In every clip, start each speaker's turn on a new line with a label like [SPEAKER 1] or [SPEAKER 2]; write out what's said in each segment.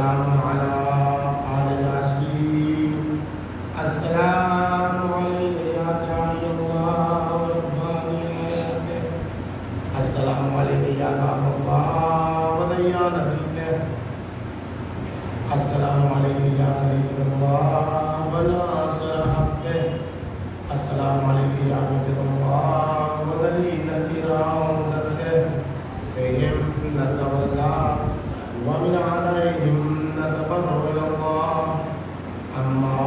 [SPEAKER 1] السلام على آل ياسين السلام عليك يا داعي الله وربانيته السلام عليك يا باب الله وديان دينه السلام عليك يا خليل الله وناصر حقه السلام عليك يا عبد الله ودليل الكرام لك بهم نتولى ومن عليهم نتبرأ إلى الله أما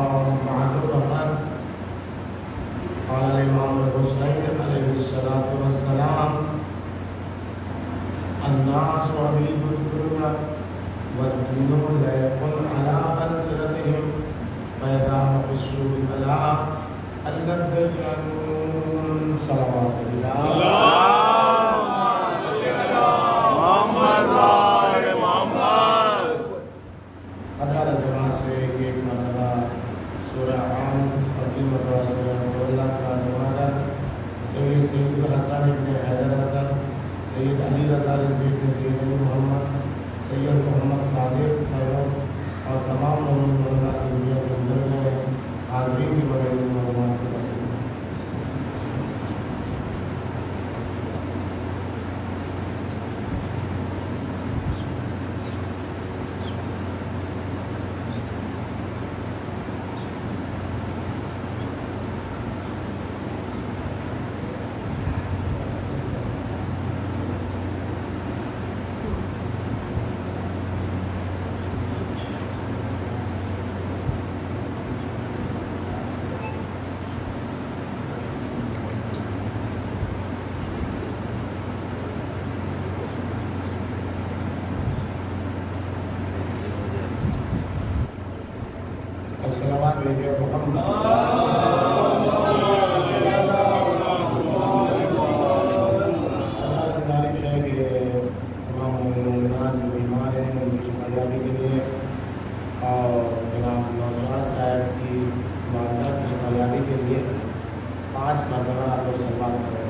[SPEAKER 1] بعد فقد قال الإمام الحسين عليه الصلاة والسلام الناس عبيد الدنيا والدين لا يكون على ألسنتهم فإذا نقصوا بالبلاء الذين صلوات الله سید علی رضا رضوی سید علی محمد سید محمد صادق اور تمام مولانا کی دنیا کے اندر گئے حاضرین کی بڑے معلومات کے پاس صلوات بھیجے محمد اللہ کی تعریف ہے کہ تمام مومنان جو بیمار ہیں ان کی شفایابی کے لیے اور جناب نوشاد صاحب کی والدہ کی شفایابی کے لیے 5 مرتبہ آپ لوگ صلوات کریں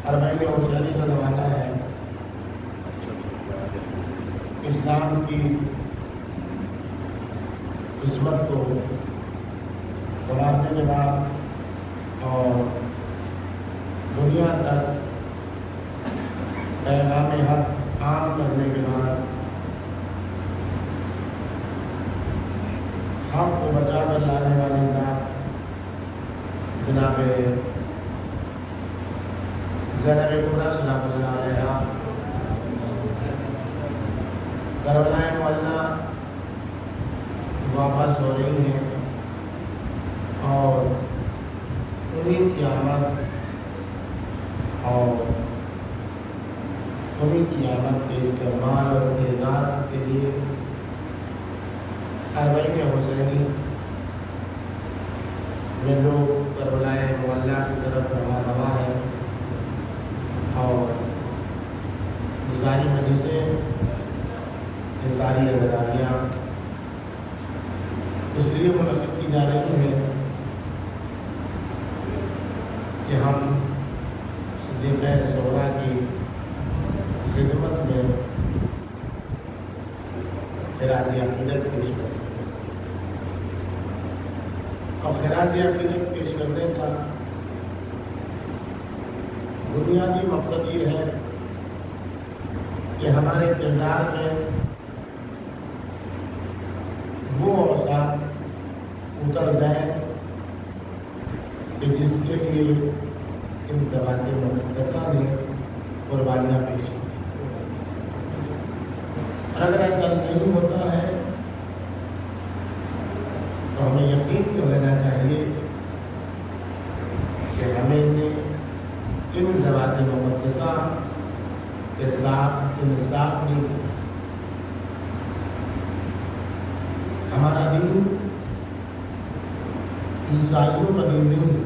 [SPEAKER 1] اربعین حسینی کا زمانہ ہے. اسلام کی قسمت کو سنوارنے کے بعد اور دنیا تک پیغام حق عام کرنے کے بعد حق کو بچا کر لانے والی ذات جناب زینب کبریٰ سلام اللہ علیہا کربلا معلیٰ واپس ہو رہی ہیں اور انہیں کی آمد کے استعمال اور اعزاز کے لیے اربعین حسینی میں لوگ کربلا معلیٰ کی طرف رواں ہیں اور یہ ساری مجلسیں یہ ساری عزاداریاں اس لیے منعقد کی جا رہی ہیں کہ ہم صدیقہ صغریٰ کی خدمت میں خراج عقیدت پیش کر سکیں اور خراج عقیدت پیش کرنے کا بنیادی مقصد یہ ہے کہ ہمارے کردار میں وہ اوصاف اتر جائیں کہ جس کے لیے ان ذوات مقدسہ نے قربانیاں پیش کی. اور اگر ایسا نہیں ہوتا ہے تو ہمیں یقین کر لینا چاہیے کہ ہمیں ان ذوات مقدسہ کے ساتھ انصاف نہیں کیا۔ ہمارا دین عیسائیوں کا دین نہیں ہے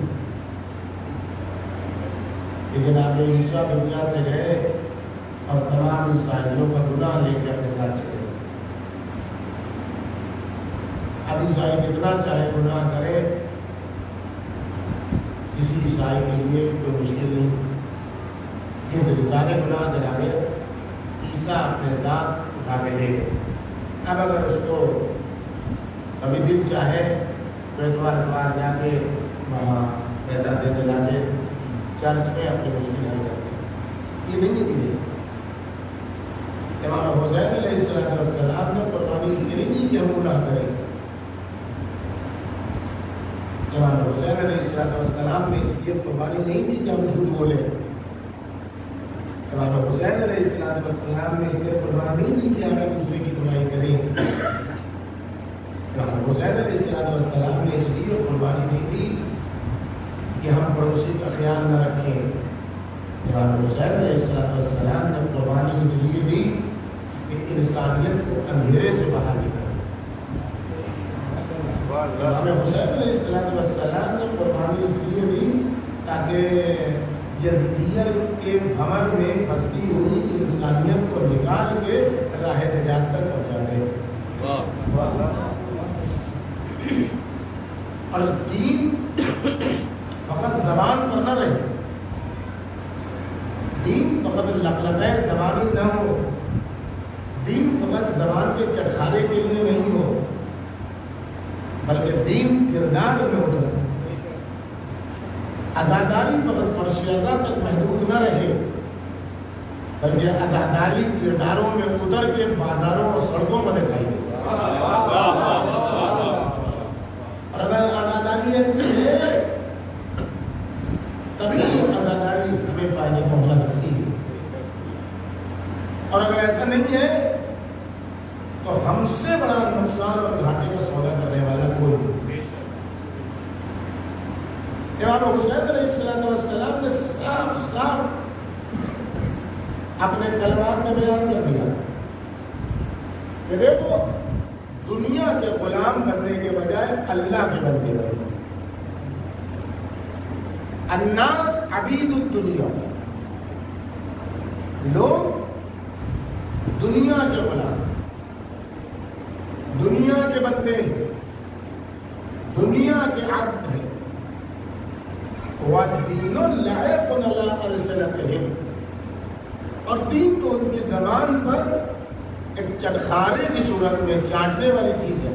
[SPEAKER 1] کہ جناب عیسیٰ دنیا سے گئے اور تمام عیسائیوں کا گناہ لے کے اپنے ساتھ چلے۔ اب عیسائی جتنا چاہے گناہ کرے، کسی عیسائی کے لیے کوئی مشکل نہیں۔ یہ سارے گناہ جناب عیسیٰ اپنے ساتھ اٹھا کے لے گئے۔ اب اگر اس کو کبھی دن چاہے تو اتوار جا کے وہاں پیسہ دے دلا کے چرچ میں اپنی مشکل حل کرتے، یہ نہیں دی۔ امام حسین علیہ السلام نے قربانی اس لیے نہیں دی کہ ہم گناہ کریں۔ امام حسین علیہ السلام نے اس لیے قربانی نہیں دی کہ ہم جھوٹ بولیں۔ امام حسین علیہ السلام نے اس لیے قربانی نہیں دی کہ ہمیں دوسرے کی برائی کریں۔ امام حسین علیہ السلام نے اس لیے قربانی نہیں دی کہ ہم پڑوسی کا خیال نہ رکھیں۔ امام حسین علیہ السلام نے قربانی اس لیے دی کہ انسانیت کو اندھیرے سے باہر نکالیں۔ امام حسین علیہ السلام نے قربانی اس لیے دی تاکہ یزیدیت کے بھنور میں پھنسی ہوئی انسانیت کو نکال کے راہ نجات تک پہنچا دے۔ اور دین فقط زبان پر نہ رہے، دین فقط لقلقۂ زبانی نہ ہو، دین فقط زبان کے چٹخارے کے لیے نہیں ہو، بلکہ دین کردار میں اترے۔ عزاداری فقط فرشیازہ تک محدود نہ رہے، بلکہ عزاداری کرداروں میں اتر کے بازاروں اور سڑکوں پر دکھائی دے۔ اور اگر عزاداری ایسی ہے تبھی عزاداری ہمیں فائدے پہنچا سکتی ہے، اور اگر ایسا نہیں ہے تو ہم سے بڑا نقصان اور گھاٹے کا سودا کرنے والا کوئی نہیں۔ امام حسین علیہ السلام نے صاف اپنے کلمات میں بیان کر دیا کہ دیکھو، دنیا کے غلام بننے کے بجائے اللہ کے بنتے رہو۔ الناس عبید الدنیا، لوگ دنیا کے غلام، دنیا کے بندے ہیں، دنیا کے عبد ہیں۔ وَالدِّينُ لَعِقٌ عَلَىٰ أَلْسِنَتِهِمْ، اور دین تو ان کی زبان پر ایک چٹخارے کی صورت میں چاٹنے والی چیز ہے۔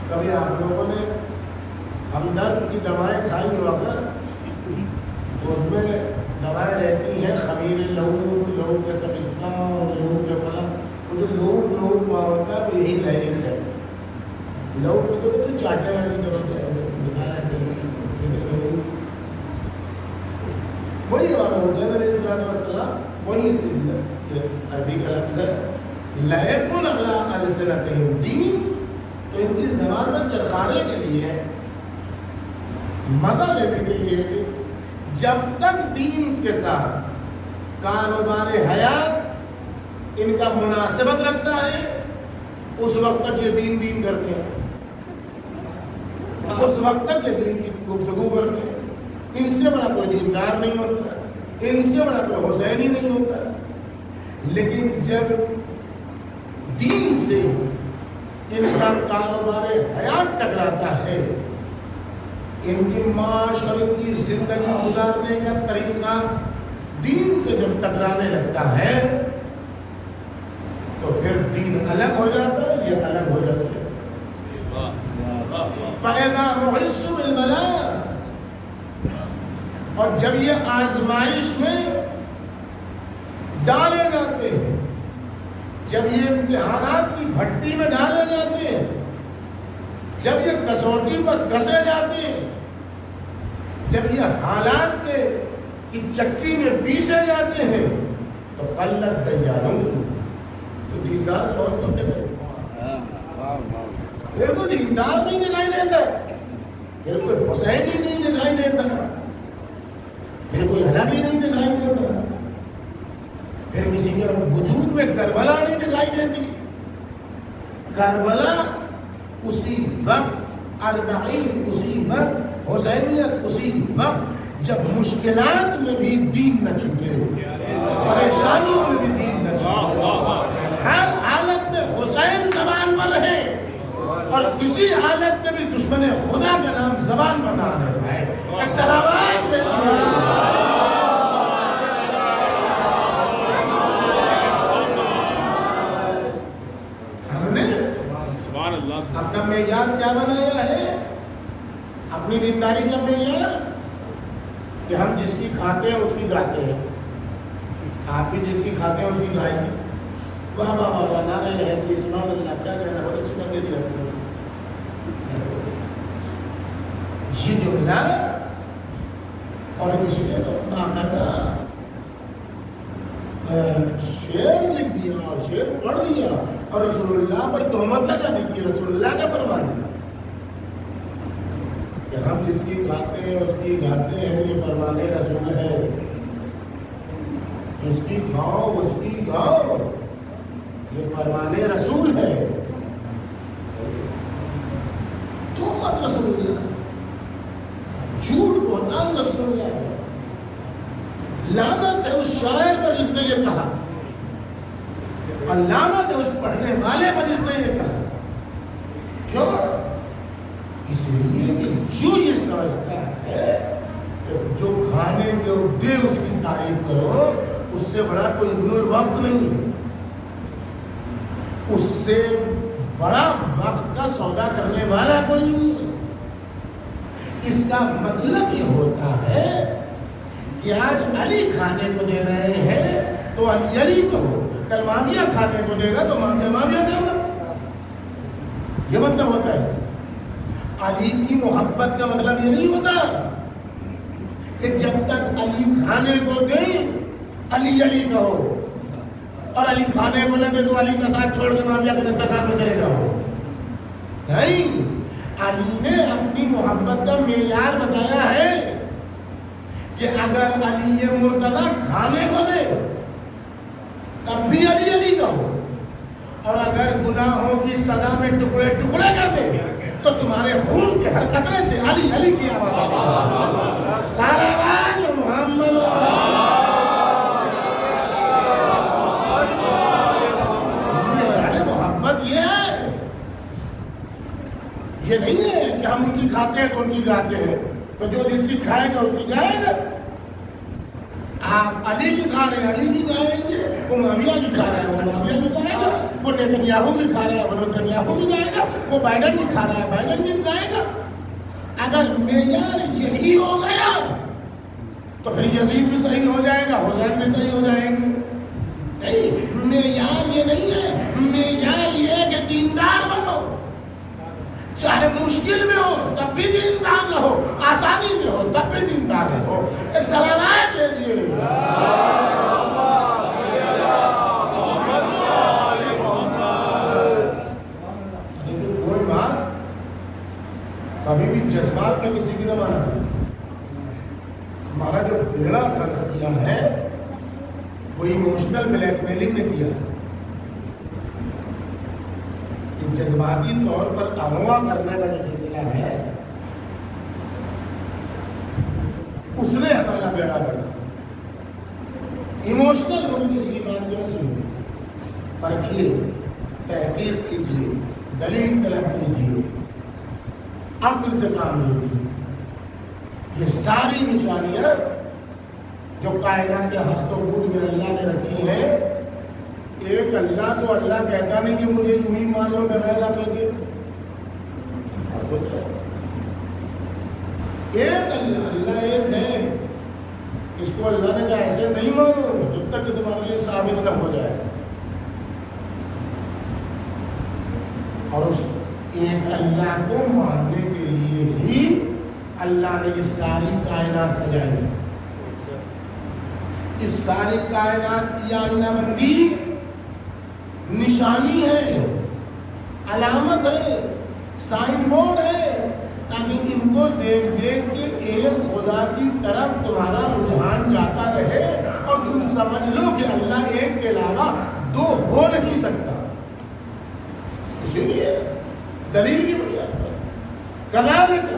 [SPEAKER 1] کبھی آپ لوگوں نے ہمدرد کی دوائیں کھائی ہو اگر، تو اس میں دوائیں رہتی ہیں خمیر لہو کے سبزہ اور لہو کے فلاں، جو لہو ہوتا ہے وہ یہی لہر ہے۔ لہو کو تو چاٹنے والی ضرورت ہے، وہی امام حسین علیہ السلام وہی عربی کا لفظ ہے لَعِقٌ عَلَىٰ أَلْسِنَتِهِمْ، دین تو ان کی زبان میں چرخانے کے لیے، مزہ لینے کے لیے، جب تک دین کے ساتھ کاروبار حیات ان کا مناسبت رکھتا ہے اس وقت تک یہ دین کرتے ہیں، اس وقت تک یہ دین کی گفتگو کرتے ہیں۔ ان سے بڑا کوئی دیندار نہیں ہوتا، ان سے بڑا کوئی حسینی نہیں ہوتا۔ لیکن جب دین سے ان کا کاروبار حیات ٹکراتا ہے، ان کی معاش اور ان کی زندگی گزارنے کا طریقہ دین سے جب ٹکرانے لگتا ہے تو پھر دین الگ ہو جاتا ہے، یہ الگ ہو جاتا ہے۔ فَإِذَا رُعِسُّ بِالْبَلَاءِ، اور جب یہ آزمائش میں ڈالے جاتے ہیں، جب یہ امتحانات کی بھٹی میں ڈالے جاتے ہیں، جب یہ کسوٹی پر کسے جاتے ہیں، جب یہ حالات کی چکی میں پیسے جاتے ہیں، تو قلت دیانوں تو دیندار بہت چھوٹے گئے، پھر تو دیندار نہیں دکھائی دیتا، پھر کوئی حسین ہی نہیں دکھائی دیتا، پھر کوئی حلبی نہیں دکھائی دیتا، پھر کسی کے وجود میں کربلا نہیں دکھائی دیتی. کربلا اسی وقت، اربعین اسی وقت، حسینیت اسی وقت جب مشکلات میں بھی دین نہ چھوٹے، پریشانیوں میں بھی دین نہ چھوٹے، ہر حالت میں حسین زبان پر رہے اور کسی حالت میں بھی دشمن خدا کا نام زبان پر نہ آنے پائے. ایک سلامات ہم نے اپنا معیار کیا بنایا ہے؟ اپنی دینداری کا معیار کہ ہم جس کی کھاتے ہیں اس کی گاتے ہیں. آپ بھی جس کی کھاتے ہیں اس کی گائیں گے. واہ واہ واہ واہ نعرہ ہے کہ اسلام اللہ کیا کہنا، بہت اچھی بات دے دیا آپ نے. یہ جملہ اور کسی نے تو باقاعدہ شعر لکھ دیا اور شعر پڑھ دیا اور رسول اللہ پر تہمت لگا دی کہ رسول اللہ کا فرمان ہے کہ ہم جس کی کھاتے ہیں اس کی گاتے ہیں، یہ فرمان رسول ہے. اس کی گاؤ اس کی گاؤ، یہ فرمان رسول ہے. تہمت رسول اللہ، جھوٹ بہتان رسول اللہ ہے. لعنت ہے اس شاعر پر جس نے یہ کہا، اور لعنت ہے اس پڑھنے والے پر جس نے یہ کہا. کیوں؟ اس لیے کہ جو یہ سمجھتا ہے کہ جو کھانے کے دے اس کی تعریف کرو، اس سے بڑا کوئی ابن الوقت نہیں ہے، اس سے بڑا وقت کا سودا کرنے والا کوئی نہیں ہے. اس کا مطلب یہ ہوتا ہے کہ آج علی کھانے کو دے رہے ہیں تو علی علی کہو، کل معاویہ کھانے کو دے گا تو معاویہ کہو. یہ مطلب ہوتا ہے. علی کی محبت کا مطلب یہ نہیں ہوتا کہ جب تک علی کھانے کو دے علی علی کہو، اور علی کھانے کو نہ دے تو علی کا ساتھ چھوڑ کے معاویہ کے دسترخوان میں چلے جاؤ. نہیں، علی نے اپنی محبت کا معیار بتایا ہے کہ اگر علی مرتضیٰ کھانے کو دے تب بھی علی علی کہو، اور اگر گناہوں کی سزا میں ٹکڑے ٹکڑے کر دے تو تمہارے خون کے ہر قطرے سے علی علی کی آواز آتی. سارا محمد محبت یہ ہے، یہ نہیں ہے کہ ہم ان کی کھاتے ہیں تو ان کی گاتے ہیں، تو جو جس کی کھائے گا اس کی گائے گا. آپ علی کی کھا رہے ہیں علی کی گائیں گے، وہ معاویہ کی کھا رہا ہے وہ معاویہ کی گائے گا، وہ نیتنیاہو کی کھا رہا ہے وہ نیتنیاہو کی گائے گا، وہ بائیڈن کی کھا رہا ہے بائیڈن کی گائے گا. اگر معیار یہی ہو گیا تو پھر یزید بھی صحیح ہو جائے گا، حسین بھی صحیح ہو جائیں گے. نہیں، معیار یہ نہیں ہے. معیار یہ ہے کہ دیندار بنو، چاہے مشکل میں ہو تب بھی دیندار رہو، آسانی میں ہو تب بھی دیندار رہو. ایک سلامات لیجیے. کوئی بات کبھی بھی جذبات میں کسی کی نہ مانا. ہمارا جو بیڑا خرچ کیا ہے وہ ایموشنل بلیک میلنگ نے کیا ہے. جذباتی طور پر اغوا کرنے کا جو سلسلہ ہے اس نے ہمارا بیڑا کرنا. ایموشنل ہو کسی کی بات کو نہ سنیے، پرکھیے، تحقیق کیجیے، دلیل طلب کیجیے، عقل سے کام لیجیے. یہ ساری نشانیاں جو کائنات کے ہست و بود میں اللہ نے رکھی ہیں، ایک اللہ تو اللہ کہتا نہیں کہ مجھے یوں ہی مان لو بغیر رات لگے. ایک اللہ ایک ہے، اس کو اللہ نے کہا ایسے نہیں مانو جب تک کہ تمہارے لیے ثابت نہ ہو جائے. اور اس ایک اللہ کو ماننے کے لیے ہی اللہ نے یہ ساری کائنات سجائی. اس ساری کائنات کی آئینہ بندی نشانی ہے، علامت ہے، سائن بورڈ ہے، تاکہ ان کو دیکھ دیکھ کے ایک خدا کی طرف تمہارا رجحان جاتا رہے اور تم سمجھ لو کہ اللہ ایک کے علاوہ دو ہو نہیں سکتا. اسی لیے دلیل کی بنیاد پر کذالک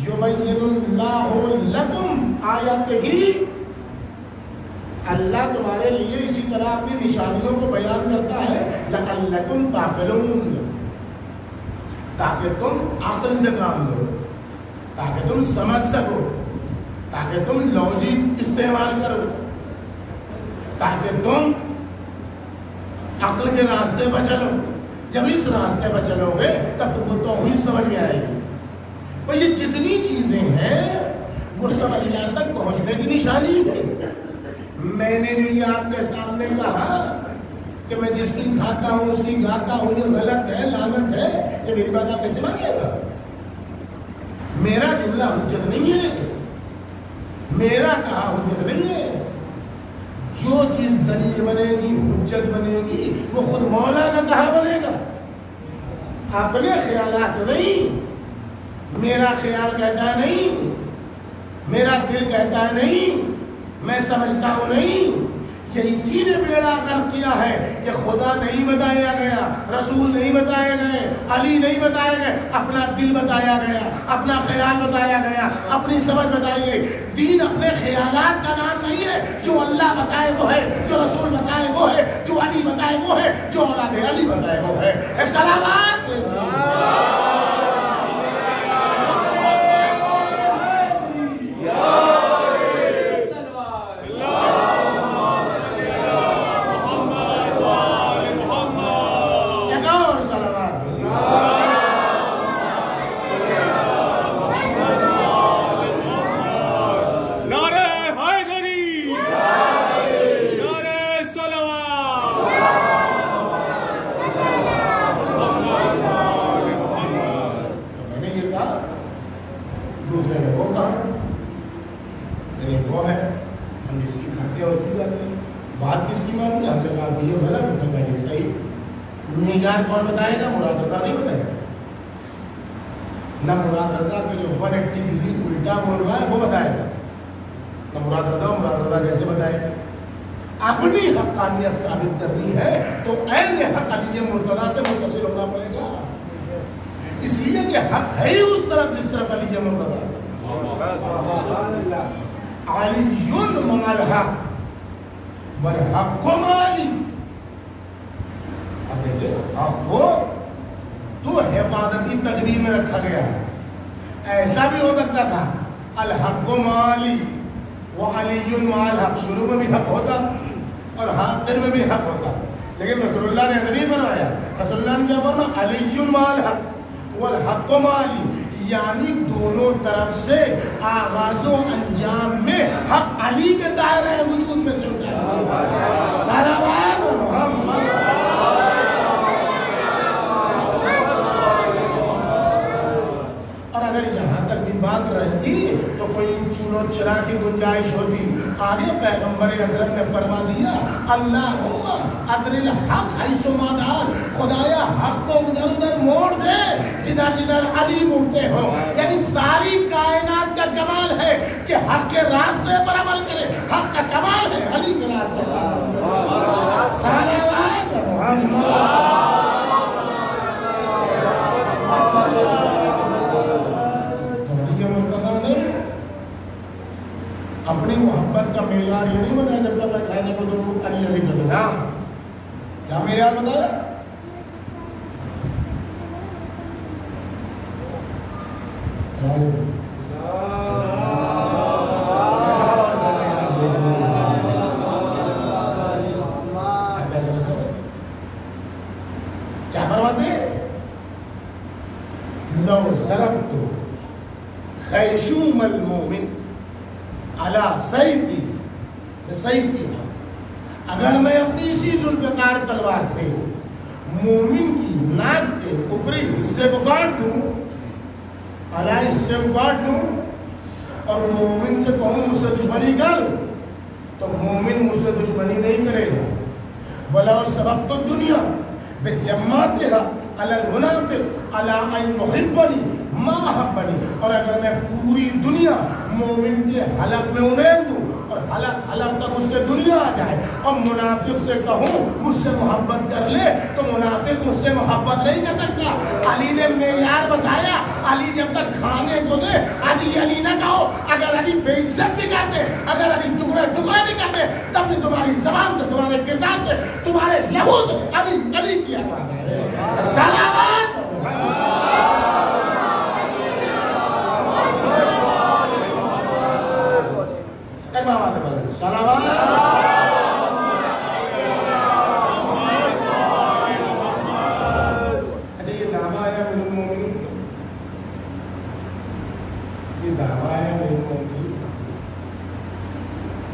[SPEAKER 1] یبین اللہ لکم آیاتہ، اللہ تمہارے لیے اسی طرح اپنی نشانیوں کو بیان کرتا ہے لعلکم تعقلون، تاکہ تم عقل سے کام لو، تاکہ تم سمجھ سکو، تاکہ تم لوجک استعمال کرو، تاکہ تم عقل کے راستے پر چلو. جب اس راستے پر چلو گے تب تم کو توحید سمجھ میں آئے گی. اور یہ جتنی چیزیں ہیں وہ سب اللہ تک پہنچنے کی نشانی ہے. میں نے جو یہ آپ کے سامنے کہا کہ میں جس کی کھاتا ہوں اس کی گاتا ہوں، یہ غلط ہے، لعنت ہے، یہ میری بات آپ کیسے مانیے گا؟ میرا جملہ حجت نہیں ہے، میرا کہا حجت نہیں ہے. جو چیز دلیل بنے گی، حجت بنے گی، وہ خود مولا کا کہا بنے گا، اپنے خیالات سے نہیں. میرا خیال کہتا ہے نہیں، میرا دل کہتا ہے نہیں، میں سمجھتا ہوں نہیں. یہ اسی نے بیڑا غرق کیا ہے کہ خدا نہیں بتایا گیا، رسول نہیں بتائے گئے، علی نہیں بتائے گئے، اپنا دل بتایا گیا، اپنا خیال بتایا گیا، اپنی سمجھ بتائی گئی. دین اپنے خیالات کا نام نہیں ہے. جو اللہ بتائے وہ ہے، جو رسول بتائے وہ ہے، جو علی بتائے وہ ہے، جو اولاد علی بتائے وہ ہے. ایک سلامات کون بتائے گا؟ مراد رضا نہیں بتائے گا. نہ مراد رضا کا جو 180 ڈگری الٹا بول رہا ہے وہ بتائے گا، نہ مراد رضا جیسے بتائے گا. اپنی حقانیت ثابت کرنی ہے تو عین حق علی مرتضیٰ سے متصل ہونا پڑے گا. اس لیے کہ حق ہے ہی اس طرف جس طرف علی مرتضیٰ. علی مع الحق والحق مع علی. حق کو تو حفاظتی تدبیر میں رکھا گیا. ایسا بھی ہو سکتا تھا الحق مع علی وعلی مع الحق، شروع میں بھی حق ہوتا اور آخر میں بھی حق ہوتا. لیکن رسول اللہ نے ایسا نہیں فرمایا. رسول اللہ نے کیا فرمایا؟ علی مع الحق والحق مع علی، یعنی دونوں طرف سے آغاز و انجام میں حق علی کے دائرہ وجود میں چلتا ہے. صلوات محمد. اگر یہاں تک بھی بات رہتی تو کوئی چنو چرا کی گنجائش ہوتی. آگے پیغمبر اکرم نے فرما دیا اللہم ادر الحق حیث ما دار، خدایا حق کو ادھر ادھر موڑ دے جدھر جدھر علی مڑتے ہو. یعنی ساری کائنات کا کمال ہے کہ حق کے راستے پر عمل کرے. حق کا کمال ہے علی کے راستے پر عمل کرے. صلوات محمد. اپنی محبت کا معیار یہ نہیں بتایا جب تک میں کھانے کو دوں علی علی کا بنا. کیا معیار بتایا؟ کیا فرماتے ہیں؟ لو ضربت خیشوم المومن علی سیفی بسیفی، اگر میں اپنی اسی ذوالفقار تلوار سے مومن کی ناک کے اوپری حصے کو کاٹ دوں، علی حصے کو کاٹ دوں اور مومن سے کہوں مجھ سے دشمنی کر، تو مومن مجھ سے دشمنی نہیں کرے گا. وَلَوْ سَبَقْتُ الدُّنْيَا بِجَمَّاتِهَا عَلَى الْمُنَافِقِ عَلَىٰ أَن يُحِبَّنِي مَا أَحَبَّنِي، اور اگر میں پوری دنیا مومن کے حلق میں انیل دوں اور حلف تک اس کے دنیا آ جائے اور منافق سے کہوں مجھ سے محبت کر لے تو منافق مجھ سے محبت نہیں کر سکتا. علی نے معیار بتایا. علی جب تک کھانے کو دے علی نہ کہو. اگر علی بے عزت بھی کرتے, اگر علی ٹکڑے بھی کرتے, تب بھی تمہاری زبان سے, تمہارے کردار سے, تمہارے لہو سے علی کیا بات ہے. سلامات ایک بار بات ہے. سلامات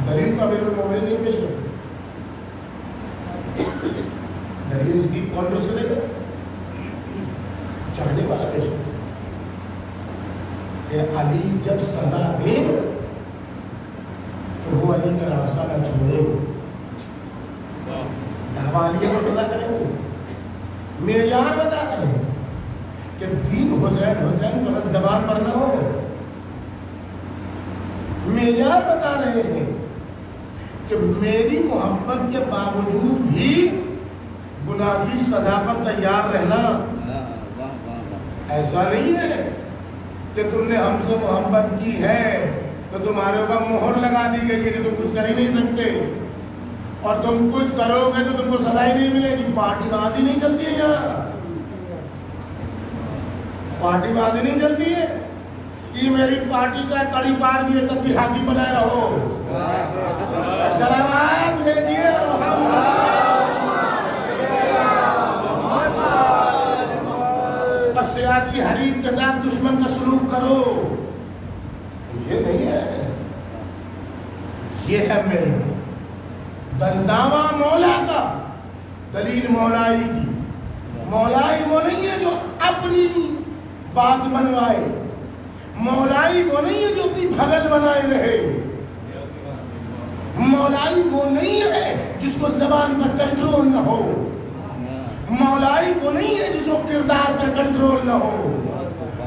[SPEAKER 1] دلیل تو امیر المومنین نہیں پیش کرتے. دلیل اس کی کون پیش کرے گا؟ چاہنے والا پیش کرے کہ علی جب سزا دے تو وہ علی کا راستہ نہ چھوڑے. دعویٰ علی کو پتہ کریں گے, معیار بتا رہے ہیں کہ دین حسین فقط زبان پر نہ ہو. معیار بتا رہے ہیں کہ میری محبت کے باوجود بھی گناہ کی سزا پر تیار رہنا. ایسا نہیں ہے کہ تم نے ہم سے محبت کی ہے تو تمہارے اوپر مہر لگا دی گئی ہے کہ تم کچھ کر ہی نہیں سکتے, اور تم کچھ کرو گے تو تم کو سزا ہی نہیں ملے گی. پارٹی بازی نہیں چلتی ہے یہاں, پارٹی بازی نہیں چلتی ہے. یہ میری پارٹی کا کڑی پار بھی ہے تب بھی حاکم بنائے رہو. سلامات بھیجیے اور سیاسی حریف کے ساتھ دشمن کا سلوک کرو. یہ نہیں ہے, یہ ہے میرا دعویٰ مولا کا. دلیل مولائی کی. مولائی وہ نہیں ہے جو اپنی بات منوائے, مولائی وہ نہیں ہے جو اپنی بھگل بنائے رہے, مولائی وہ نہیں ہے جس کو زبان پر کنٹرول نہ ہو, مولائی وہ نہیں ہے جس کو کردار پر کنٹرول نہ ہو,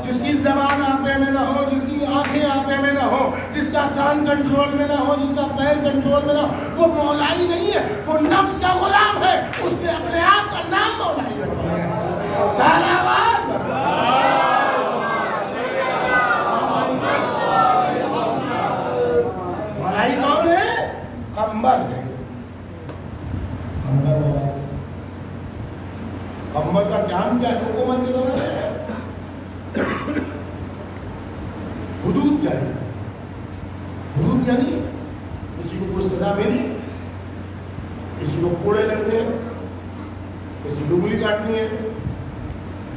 [SPEAKER 1] جس کی زبان آپے میں نہ ہو, جس کی آنکھیں آپے میں نہ ہو, جس کا کان کنٹرول میں نہ ہو, جس کا پیر کنٹرول میں نہ ہو. وہ مولائی نہیں ہے, وہ نفس کا غلام ہے. اس نے اپنے آپ کا نام مولائی رکھا ہے. سلامات مولائی کون ہے؟ قمبر ہے. قمبر کا کام کیا ہے؟ حکومت کے دوران ہے حدود جاری. حدود یعنی کسی کو کوئی سزا ملی, کسی کو کوڑے لگنے ہیں, کسی کو انگلی کاٹنی ہے,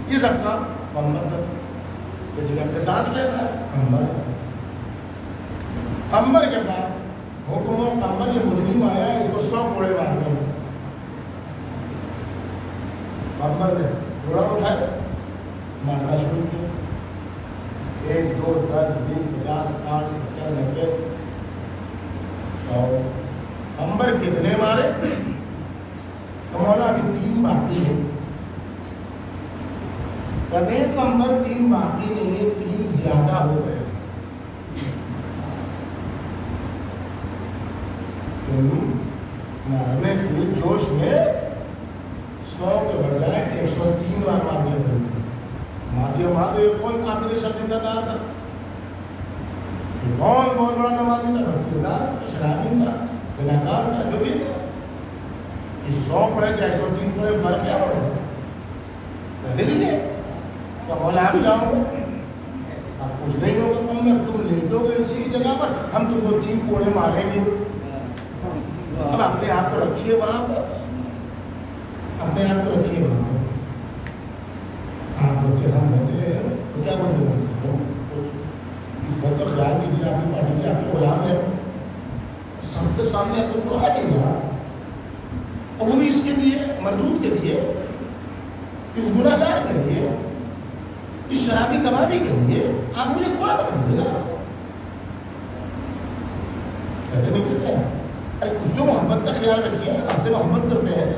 [SPEAKER 1] یہ سب کا قمبر کا. کسی کا قصاص لینا ہے, قمبر کا. قمبر کے بعد حکم و قمبر یہ مجرم آیا, اس کو 100 کوڑے مارنے ہیں. قمبر نے کوڑا اٹھایا, مارنا شروع کیا. 1 2 10 20 50 60 70 90 100. قمبر کتنے مارے؟ مولا ابھی 3 باقی ہیں. کرنے قمبر 3 باقی نہیں ہے, 3 زیادہ ہو گئے. مارنے کے جوش میں 100 کے بجائے 103 بار مار دیا. مار دیا. یہ کون قابل شرمندہ دار تھا؟ کون بہت بڑا نمازی تھا؟ بھٹکدار, شرابی تھا, گناہگار تھا, جو بھی تھا. یہ 100 پڑے چاہے 103 پڑے, فرق کیا پڑے گا؟ کہنے دیجیے تو مولا آپ جاؤ گے, اب کچھ نہیں ہوگا. تم لیٹو گے اسی کی جگہ پر, ہم تم کو 3 کوڑے ماریں گے. اب اپنے آپ کو رکھیے وہاں پر, اپنے آپ کو رکھیے وہاں پر. آپ بچے ہم بچے تو کیا بولتے ہیں, اس وقت کا خیال کیجیے. آپ کی پارٹی کے آپ کے غلام ہے, سب کے سامنے تم کو آ نہیں گیا, اور وہ بھی اس کے لیے, مردود کے لیے, اس گناہ گار کے لیے, اس شرابی کبابی کے لیے آپ مجھے کوڑا بنا دیجیے گا. کہتے نہیں کہتے ہیں ارے کچھ تو محبت کا خیال رکھیے, آپ سے محبت کرتے ہیں,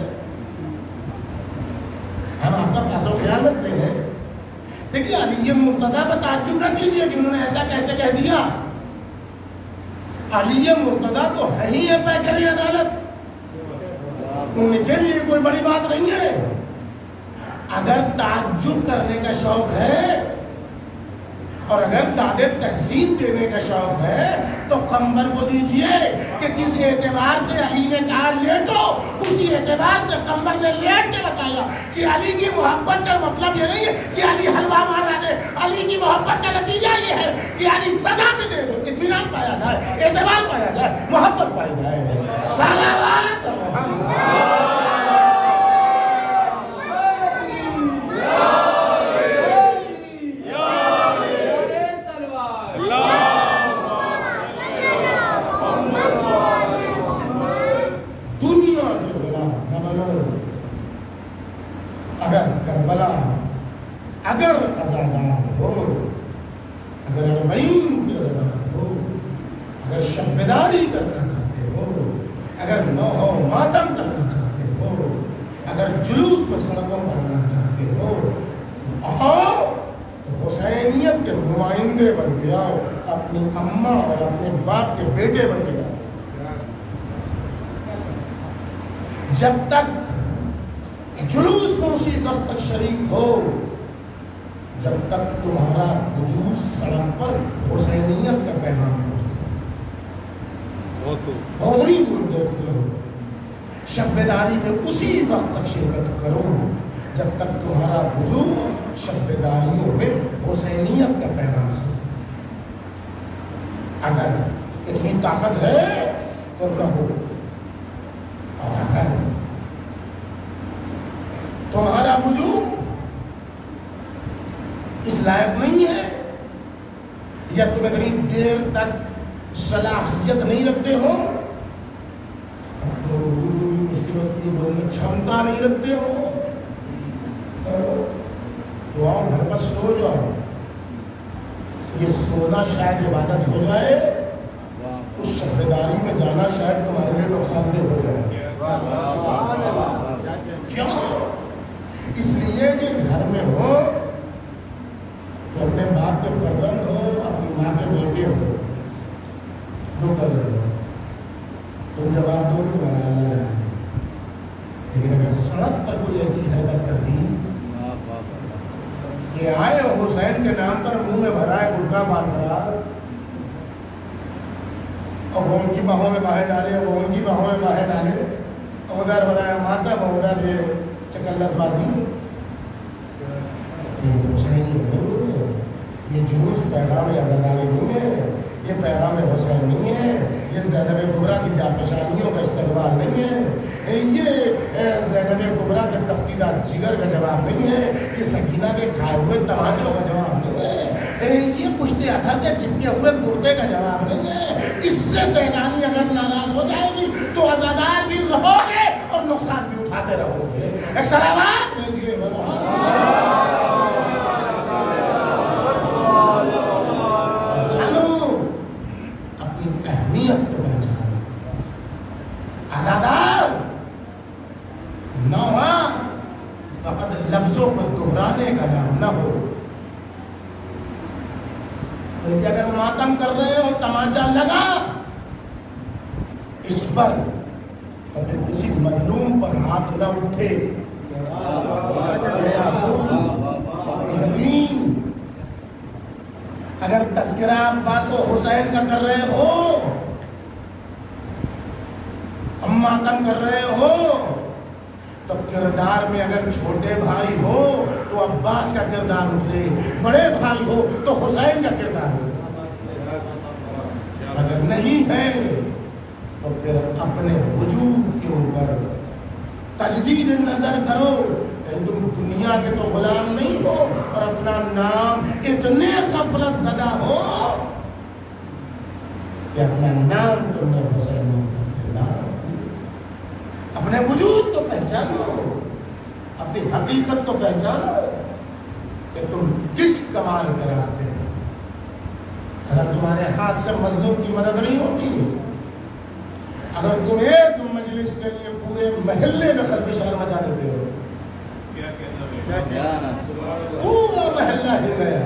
[SPEAKER 1] ہم آپ کا پاس و خیال رکھتے ہیں. دیکھیے علی مرتضیٰ پر تعجب نہ کیجیے کہ انہوں نے ایسا کیسے کہہ دیا. علی مرتضیٰ تو ہے ہی ہے پیکر عدالت، ان کے لیے کوئی بڑی بات نہیں ہے۔ اگر تعجب کرنے کا شوق ہے اور اگر داد تہذیب دینے کا شوق ہے تو قمبر کو دیجئے کہ جس اعتبار سے علی نے کہا لیٹو، اسی اعتبار سے قمبر نے لیٹ کے بتایا کہ علی کی محبت کا مطلب یہ نہیں ہے کہ علی حلوہ مارا دے، علی کی محبت کا نتیجہ یہ ہے کہ علی سزا بھی دے دو، اطمینان پایا جائے، اعتبار پایا جائے، محبت پائی جائے۔ صلوات محمد۔ اگر کربلا، اگر عزادار ہو، اگر اربعین کی عزادار ہو، اگر شب بیداری کرنا چاہتے ہو، اگر نوح و ماتم کرنا چاہتے ہو، اگر جلوس میں سڑکوں پر آنا چاہتے ہو، آؤ حسینیت کے نمائندے بن کے آؤ، اپنی اماں اور اپنے باپ کے بیٹے بن کے آؤ۔ جب تک جلوس میں اسی وقت تک شریک ہو جب تک تمہارا وجود سڑک پر حسینیت کا پیغام بہت ہی دور دیکھتے ہو۔ شب بیداری میں اسی وقت تک شرکت کرو جب تک تمہارا وجود شب بیداریوں میں حسینیت کا پیغام سنتا۔ اگر اتنی طاقت ہے تو رہو، اور اگر تمہارا وجود اس لائق نہیں ہے یا تم اتنی دیر تک صلاحیت نہیں رکھتے ہو، چھمتا نہیں رکھتے ہو، تو آؤ گھر پر سو جاؤ۔ یہ سونا شاید عبادت ہو جائے، اس شب بیداری میں جانا شاید تمہارے لیے نقصان دہ ہو جائے۔ کیوں؟ اس لیے کہ گھر میں ہو تو اپنے باپ کے فرزند ہو، اپنی ماں کے بیٹے ہو، جو کر رہے ہو تم جواب دو کہ بنانا ہے۔ لیکن اگر سڑک پر کوئی ایسی حرکت کر دی کہ آئے حسین کے نام پر منہ میں بھرا ہے گٹکا مار کرا، اور وہ ان کی باہوں میں باہر ڈالے، وہ ان کی باہوں میں باہر ڈالے، ادھر بنایا ماتم، ادھر یہ چکلس بازی، یہ جلوس پیغام عزاداری نہیں ہے، یہ پیغام حسین نہیں ہے، یہ زینب کبریٰ کی جافشانیوں کا استقبال نہیں ہے، یہ زینب کبریٰ کے تفتیدہ جگر کا جواب نہیں ہے، یہ سکینہ کے کھائے ہوئے تماچوں کا جواب نہیں ہے، یہ پشت اتھر سے چپکے ہوئے کرتے کا جواب نہیں ہے۔ اس سے سیلانی اگر ناراض ہو جائے گی تو عزادار بھی رہو گے اور نقصان بھی اٹھاتے رہو گے۔ ایک صلوات دیجیے کو پہچانو۔ عزادار نوحہ فقط لفظوں کو دہرانے کا نام نہ ہو، بلکہ اگر ماتم کر رہے ہو تماچا لگا اس پر تو پھر کسی مظلوم پر ہاتھ نہ اٹھے۔ اگر تذکرہ عباس و حسین کا کر رہے ہو، ماتم کر رہے ہو، تو کردار میں اگر چھوٹے بھائی ہو تو عباس کا کردار اترے، بڑے بھائی ہو تو حسین کا کردار اترے۔ اگر نہیں ہے تو پھر اپنے وجود کے اوپر تجدید نظر کرو کہ تم دنیا کے تو غلام نہیں ہو اور اپنا نام اتنے غفلت زدہ ہو کہ اپنا نام تم نے حسین اپنے وجود کو پہچانو، اپنی حقیقت کو پہچانو کہ تم کس کمال کے راستے ہو۔ اگر تمہارے ہاتھ سے مظلوم کی مدد نہیں ہوتی، اگر تم ایک مجلس کے لیے پورے محلے میں خلفشار مچا دیتے ہو، پورا محلہ ہل گیا،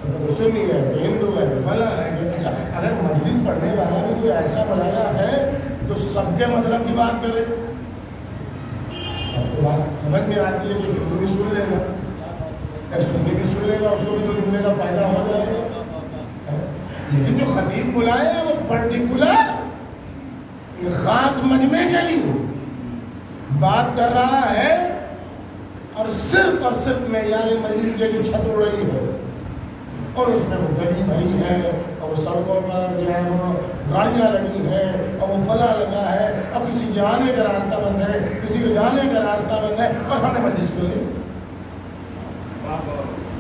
[SPEAKER 1] تو سنی ہے کہ ہندو ہے کہ فلاں ہے کہ اچھا اگر مجلس پڑھنے والا بھی کوئی ایسا بنایا ہے جو سب کے مذہب کی بات کرے تو بات سمجھ میں آتی ہے کہ ہندو بھی سن لے گا، اگر سنی بھی سن لے گا، اس کو بھی تو جملے کا فائدہ ہو جائے گا. لیکن جو خطیب بلائے ہیں وہ پرٹیکولر خاص مجمع کے لیے بات کر رہا ہے اور صرف معیار مجلس کے لیے چھت اڑ رہی ہے اور اس میں وہ گلی بھری ہے اور وہ سڑکوں پر جو ہے وہ گاڑیاں لگی ہیں اور وہ فلاں لگا ہے اور کسی جانے کا راستہ بند ہے، کسی کو جانے کا راستہ بند ہے اور ہم نے مجلس کو لی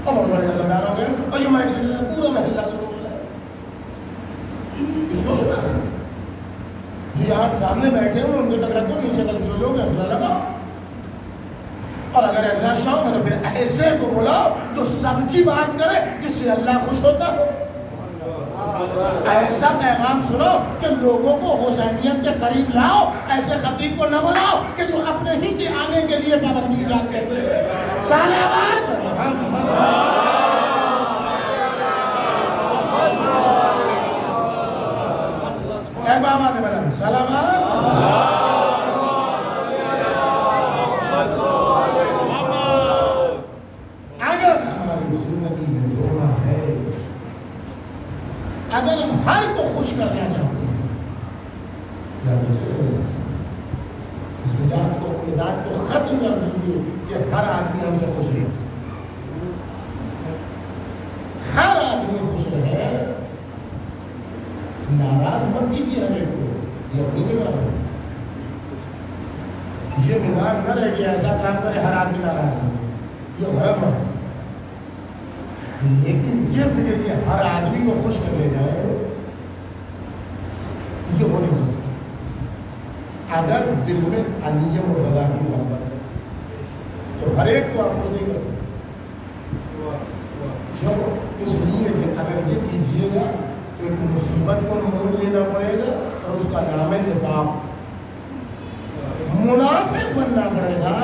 [SPEAKER 1] اور بڑے لگا رہے ہیں اور یہ مائک پورا محلہ سن رہا ہے. اس کو سنا ہے جو یہاں سامنے بیٹھے ہیں ان کو تک رکھو، نیچے تک جو لوگ ہیں لگا. اور اگر ایسا شوق ہے تو پھر ایسے کو بلاؤ جو سب کی بات کرے جس سے اللہ خوش ہوتا ہو. ایسا پیغام سنو کہ لوگوں کو حسینیت کے قریب لاؤ. ایسے خطیب کو نہ بلاؤ کہ جو اپنے ہی کے آنے کے لیے پابندی ایجاد کرتے ہیں. صلوات اے بابا نے بنا صلوات. اگر ہم ہر کو خوش کرنا چاہتے ہیں اس مزاج کو ختم کر دیجیے کہ ہر آدمی ہم سے خوش رہے، ہر آدمی خوش رہے. ناراض مت کیجیے ہر ایک کو، یہ اپنی جگہ ہے. یہ مزاج نہ رہے کہ ایسا کام کرے ہر آدمی ناراض ہو، یہ غلط ہے. لیکن یہ فکر کہ ہر آدمی کو خوش کر لے جائے یہ ہو نہیں سکتا. اگر دل میں علی مرتضیٰ کی محبت ہے تو ہر ایک کو آپ خوش نہیں کرتے. اس لیے کہ اگر یہ کیجیے گا ایک مصیبت کو مول لینا پڑے گا اور اس کا نام ہے نفاق. منافق بننا پڑے گا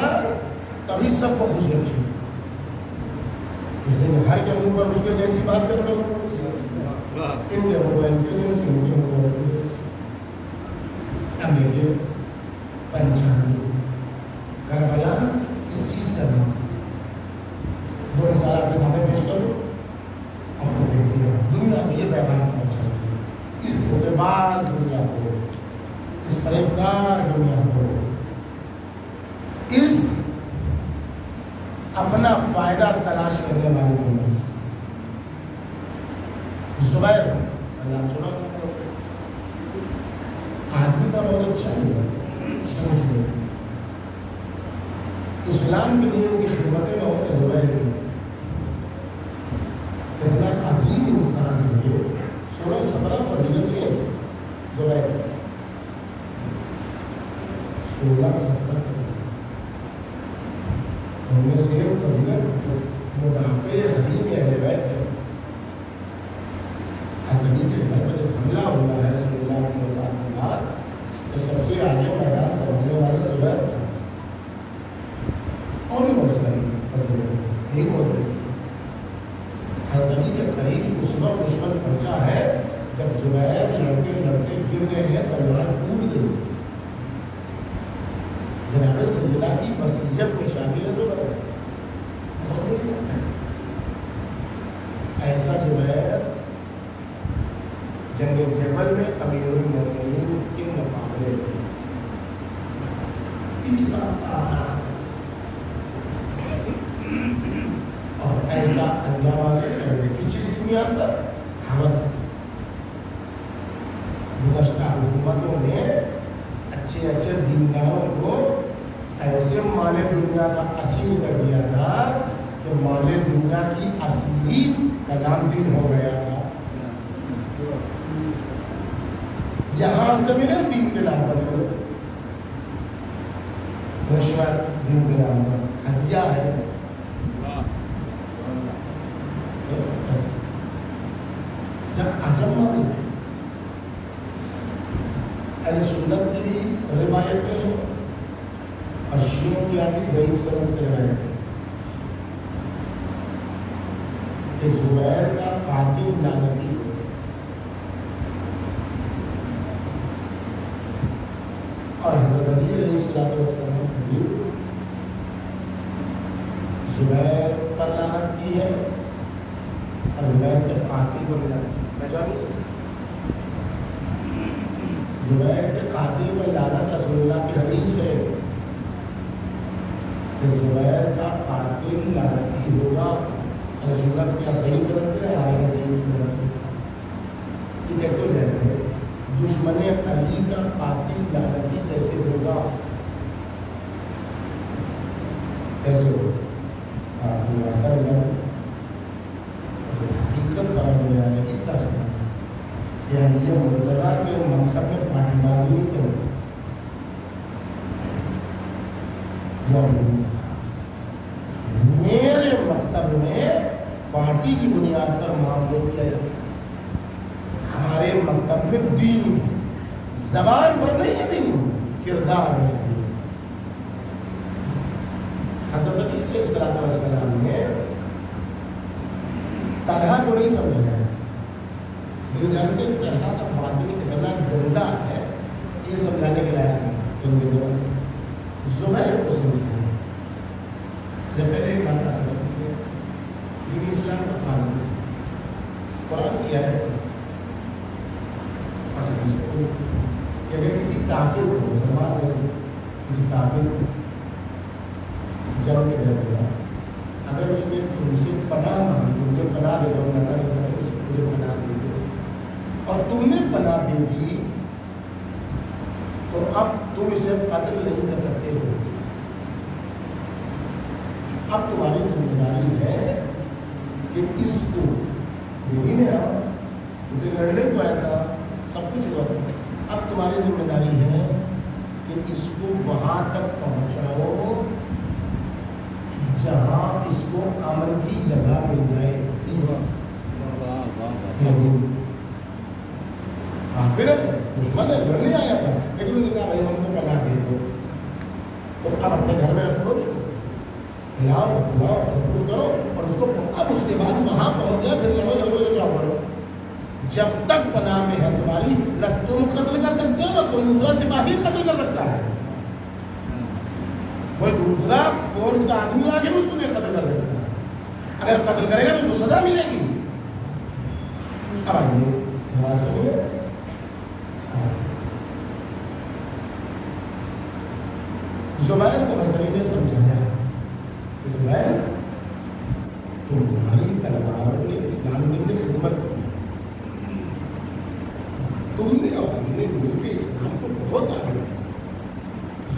[SPEAKER 1] تبھی سب کو خوش رکھیے. اس لیے ہر کے منہ پر اس کے جیسی بات کر رہے ہو، ان کے موبائل کے لیے اب دیکھیے پنچان کربلا اس چیز کا نام دو مثال آپ کے سامنے پیش کرو. اب دیکھیے دنیا کو یہ پیغام پہنچا اس دھوکے باز دنیا کو، اس فریبکار دنیا کو، اس اپنا فائدہ تلاش کرنے والے کو. زبیر اللہ سنا آدمی کا بہت اچھا ہے، سمجھے اسلام کے لیے ان کی خدمتیں بہت ہے. زبیر اتنا عظیم انسان ہے، 16-17 فضیلتیں ایسے. زبیر 16-17 ان میں سے ایک فضیلت مدافع حدیم اہل بیت ہے. حضرت کے گھر پر جب حملہ ہوا ہے رسول اللہ کی وفات کے بعد تو سب سے آگے میدان سمجھنے والا زبیر تھا. اور بھی بہت ساری فضیلت نہیں ہوتے. حضرت کے قریب اس وقت دشمن پہنچا ہے جب زبیر لڑتے لڑتے گر گئے ہیں، تلوار ٹوٹ گئی. جناب سیدہ کی وصیت میں شامل ہے زبیر. ایسا زبیر جنگ جمل میں امیر المومنین کے مقابلے اتنا آرام اور ایسا انجام آگے کس چیز کی بنیاد پر؟ حوث. گزشتہ حکومتوں نے اچھے دینداروں کو ایسے مال دنیا کا اسیر کر دیا تھا کہ مال دنیا کی اصلی کا نام دین ہو گیا تھا. جہاں سے ملے دین کے نام پر رشوت، دین کے نام پر ہدیہ ہے. جب عجب نہ ملے اہل سنت کی بھی روایتیں ہیں اور شیعوں کی آگے ضعیف سند سے روایتیں کہ زبیر کا قاتل لعنتی ہو. اور حضرت علی علیہ السلام نے زبیر پر لعنت کی ہے اور زبیر کے قاتل کو لعنت کی. پہچانی زبیر کے قاتل پر لعنت رسول اللہ کی حدیث ہے کہ زبیر کا قاتل لعنتی ہوگا. رسول اللہ کیا صحیح سمجھتے ہیں؟ آگے صحیح سمجھتے ہیں. یہ کیسے ہو جاتے ہیں؟ دشمن علی کا قاتل لعنتی کیسے ہوگا؟ کیسے ہوگا؟ حقیقت فرق ہو جائے گی. اتنا سمجھ یعنی یہ مطلع کے مکتب میں پارٹی بازی نہیں چل میرے مکتب میں پارٹی کی بنیاد پر معاملہ کیا جاتا ہے. ہمارے مکتب میں دین زبان پر نہیں ہے، دین کردار میں. حضرت علیہ السلام نے طلحہ کو نہیں سمجھا ہے. یہ جانتے ہیں طلحہ کا باطنی کتنا گندا ہے یہ سمجھانے کے لائق نہیں. زبیر کو سمجھا ہے. جب پہلے ایک بات سمجھتے ہیں دین اسلام کا قانون قرآن کی آیت اور حدیث کو کہ اگر کسی کافر کو مسلمان ہے کسی کافر کو جنگ کے درمیان اگر اس نے تم سے پناہ مانگی مجھے پناہ دے دو اللہ نے اس کو مجھے پناہ دے دو اور تم نے پناہ دے دی تو اب تم اسے قتل نہیں کر سکتے ہو. اب تمہاری ذمہ داری ہے کہ اس کو دین ہے مجھے لڑنے کو آیا تھا سب کچھ ہوا. اب تمہاری ذمہ داری ہے کہ اس کو وہاں تک پہنچاؤ جہاں اس کو امن کی جگہ مل جائے. پھر دشمن ہے لڑنے آیا تھا لیکن انہوں نے کہا بھائی ہم کو پناہ دے دو تو اب اپنے گھر میں رکھو لاؤ لاؤ سب کچھ کرو اور اس کو اب اس کے بعد وہاں پہنچ جائے پھر لڑو جھگڑو جو چاہو کرو. جب تک پناہ میں ہے تمہاری نہ تم قتل کر سکتے ہو نہ کوئی دوسرا سپاہی قتل کر سکتا ہے. کوئی دوسرا فورس کا آدمی آگے بھی اس کو نہیں قتل کر سکتا ہے. اگر قتل کرے گا تو اس کو سزا ملے گی. اب آئیے زبیر کو حضرت نے سمجھایا کہ زبیر تمہاری تلوار نے اسلام دین کی خدمت کی. تم نے اور ہم نے مل کے اسلام کو بہت آگے بڑھایا.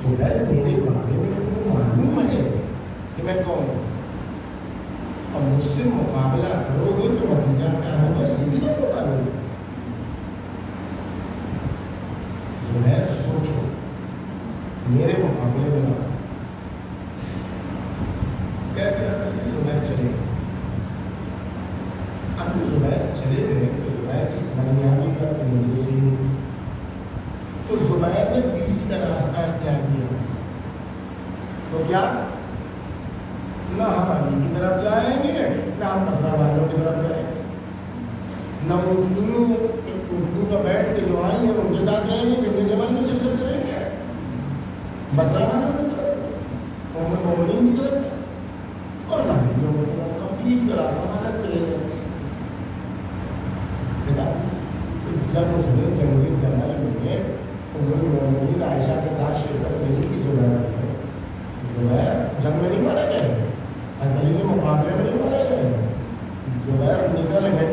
[SPEAKER 1] زبیر میرے بارے میں تمہیں معلوم ہے کہ میں کون ہوں اور مجھ سے مقابلہ کرو گے تو نتیجہ کیا ہوگا یہ بھی تو بتا دو. زبیر سوچو میرے مقابلے میں کیا زبیر چلے گئے. اب جو زبیر چلے گئے تو زبیر کی سمجھ میں آنے کا تو زبیر نے بیچ کا راستہ اختیار کیا. تو کیا نہ ہم علی کی طرف جائیں گے نہ ہم بصرہ والوں کی طرف جائیں گے نہ اونٹنیوں کا بیٹھ کے جو آئیں گے ان کے ساتھ رہیں گے جنگ جمل میں شرکت کریں گے بصرہ والوں کی طرف اور مومنین کی طرف اور نہ ہی لوگوں کی طرف بیچ کا راستہ الگ چلے گئے. جب اس نے جنگی جمل میں مومنین عائشہ کے ساتھ شرکت نہیں کی زبیر جنگ میں نہیں مارا گئے علی کے مقابلے میں نہیں مارا گئے. زبیر نکل گئے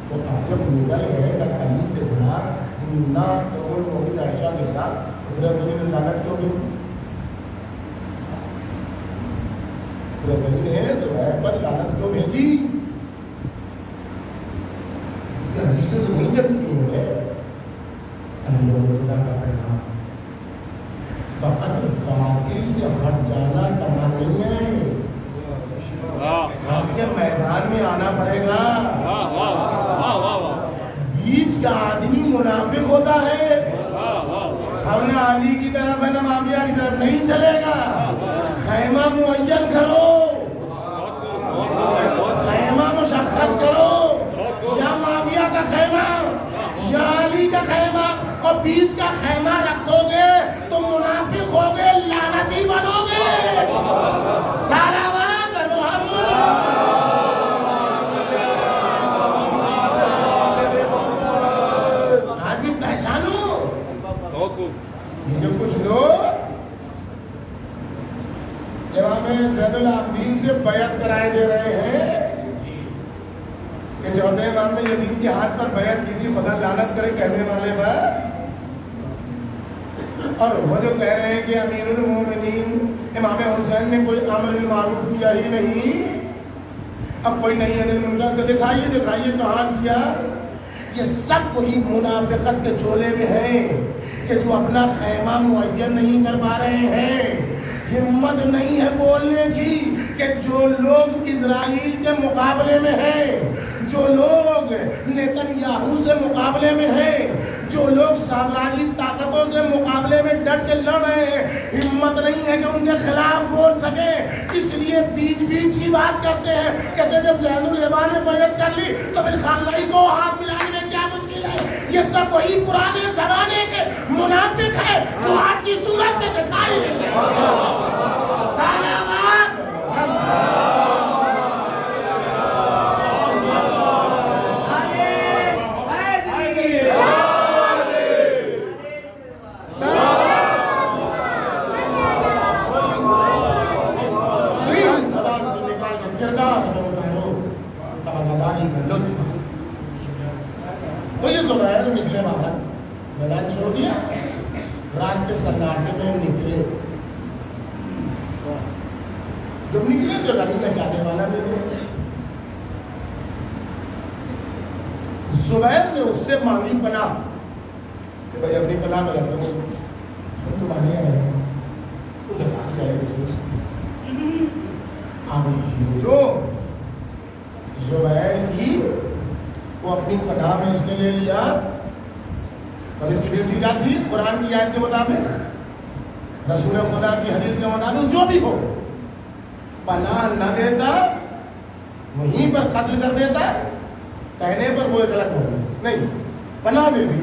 [SPEAKER 1] تو اب جب نکل گئے نہ علی کے ساتھ نہ مومنین عائشہ کے ساتھ حضرت علی نے لعنت کیوں کی. حضرت علی نے زبیر پر لعنت کیوں بھیجی؟ حدیث سے تو نہیں جانتی ہے اللہ کا پیغام فقط قاتل سے ہٹ جانا کما نہیں ہے. آپ کے میدان میں آنا پڑے گا. بیچ کا آدمی منافق ہوتا ہے. ہم نہ علی کی طرف ہے نہ معاویہ کی طرف نہیں چلے گا. خیمہ معین کرو خیمہ مشخص کرو خیمہ یا علی کا خیمہ اور بیچ کا خیمہ رکھو گے تو منافق ہوگے، لعنتی بنو گے. صلوات محمد. آج بھی پہچانو یہ جو کچھ لوگ امام زین العابدین سے بیعت کرائے دے رہے ہیں کہ چوتھے امام نے یزید کے ہاتھ پر بیعت کی تھی، خدا لعنت کرے کہنے والے پر. اور وہ جو کہہ رہے ہیں کہ امیر المومنین امام حسین نے کوئی امر بالمعروف کیا ہی نہیں، اب کوئی نہیں ہے منکر تو دکھائیے کہاں کیا. یہ سب وہی منافقت کے چولے میں ہیں کہ جو اپنا خیمہ معین نہیں کر پا رہے ہیں. ہمت نہیں ہے بولنے کی کہ جو لوگ اسرائیل کے مقابلے میں ہیں، جو لوگ نیتنیاہو سے مقابلے میں ہیں، جو لوگ سامراجی طاقتوں سے مقابلے میں ڈٹ کے لڑ رہے ہیں، ہمت نہیں ہے کہ ان کے خلاف بول سکیں. اس لیے بیچ ہی بات کرتے ہیں، کہتے ہیں جب زین العبا نے بیعت کر لی تو پھر خامنئی کو ہاتھ ملانے میں کیا مشکل ہے. یہ سب وہی پرانے زمانے کے منافق ہے جو ہاتھ کی صورت میں دکھائی دے رہے ہیں. تو یہ زبیر نکلے باہر، میدان چھوڑ دیا، رات کے سناٹے میں نکلے. جب نکلے تو غنی کا چاہنے والا ملے. زبیر نے اس سے مانگی پناہ کہ بھائی اپنی پناہ میں رکھ لو، ہم تمہارے یہاں ہیں. اسے کہا جائے جو زبیر کی وہ اپنی پناہ میں اس نے لے لیا. اور اس کی ڈیوٹی کیا تھی؟ قرآن کی آیت کے مطابق، رسول خدا کی حدیث کے مطابق، جو بھی ہو پناہ نہ دیتا وہیں پر قتل کر دیتا. کہنے پر وہ غلط ہو نہیں، پناہ دے دی.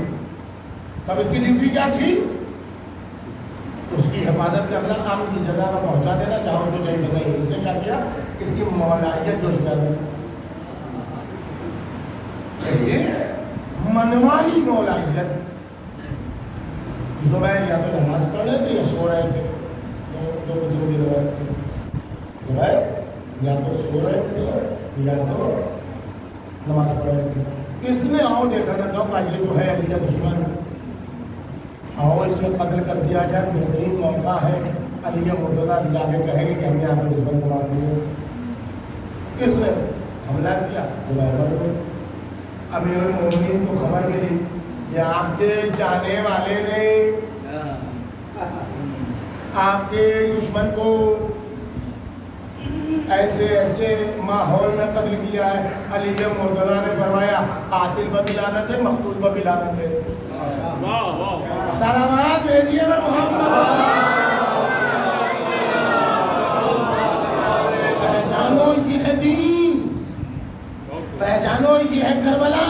[SPEAKER 1] تب اس کی ڈیوٹی کیا تھی؟ اس کی حفاظت کرنا، عام کی جگہ پر پہنچا دینا جہاں اس کو چاہیے. نہیں، اس نے کیا کیا؟ اس کی مولائیت جو اس میں منمانی مولائیت. زبیر یا تو نماز پڑھ رہے تھے یا سو رہے تھے، دو بزرگوں کی روایت تھی. زبیر یا تو سو رہے تھے یا تو نماز پڑھ رہے تھے. اس نے آؤ دیکھا نہ تھا کہ یہ تو ہے علی کا دشمن، آؤ اسے قتل کر دیا جائے، بہترین موقع ہے. علی مرتضیٰ جا کے کہیں گے کہ ہم نے آپ کے دشمن کو مار دیا. کس نے حملہ کیا؟ زبیر. امیر المومنین کو خبر ملی یا آپ کے جانے والے نے آپ کے دشمن کو ایسے ماحول میں قتل کیا ہے. علی مرتضیٰ نے فرمایا قاتل پر بھی لعنت ہے، مقتول پر بھی لعنت ہے. صلوات بھیجیے محمد. پہچانو یہ ہے دین، پہچانو یہ ہے کربلا،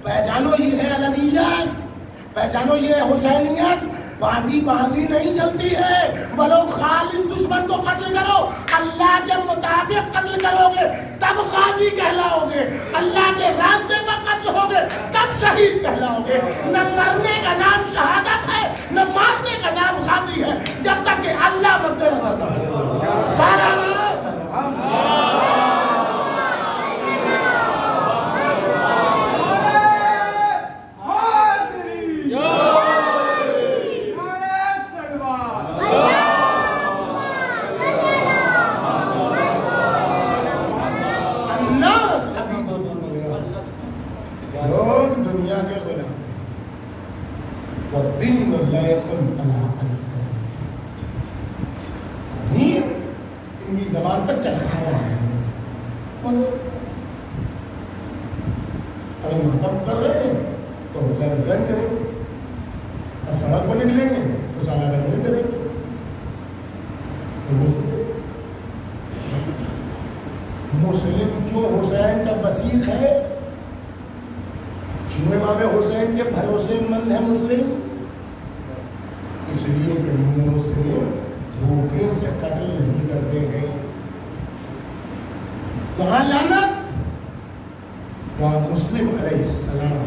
[SPEAKER 1] پہچانو یہ ہے علویت، پہچانو یہ ہے حسینیت. بازی نہیں چلتی ہے. بلو خالص دشمن کو قتل کرو، اللہ کے مطابق قتل کرو گے تب غازی کہلاؤ گے. اللہ کے راستے پر قتل ہوگے تب شہید کہلاؤ گے. نہ مرنے کا نام شہادت ہے، نہ مارنے کا نام غازی ہے، جب تک کہ اللہ مد نظر نہ ہو. سارا ان کی زبان پر چٹکایا ہے. اگر ماتم کر رہے ہیں تو حسین حسین کریں، اور سڑک پر نکلیں گے تو سالہ نہیں کریں گے. مسلم جو حسین کا وسیق ہے حسین کے بھروسے مند ہیں مسلم، اس لیے کہ مسلم دھوکے سے قتل نہیں کرتے ہیں. کہاں لعنت؟ وہاں مسلم علیہ السلام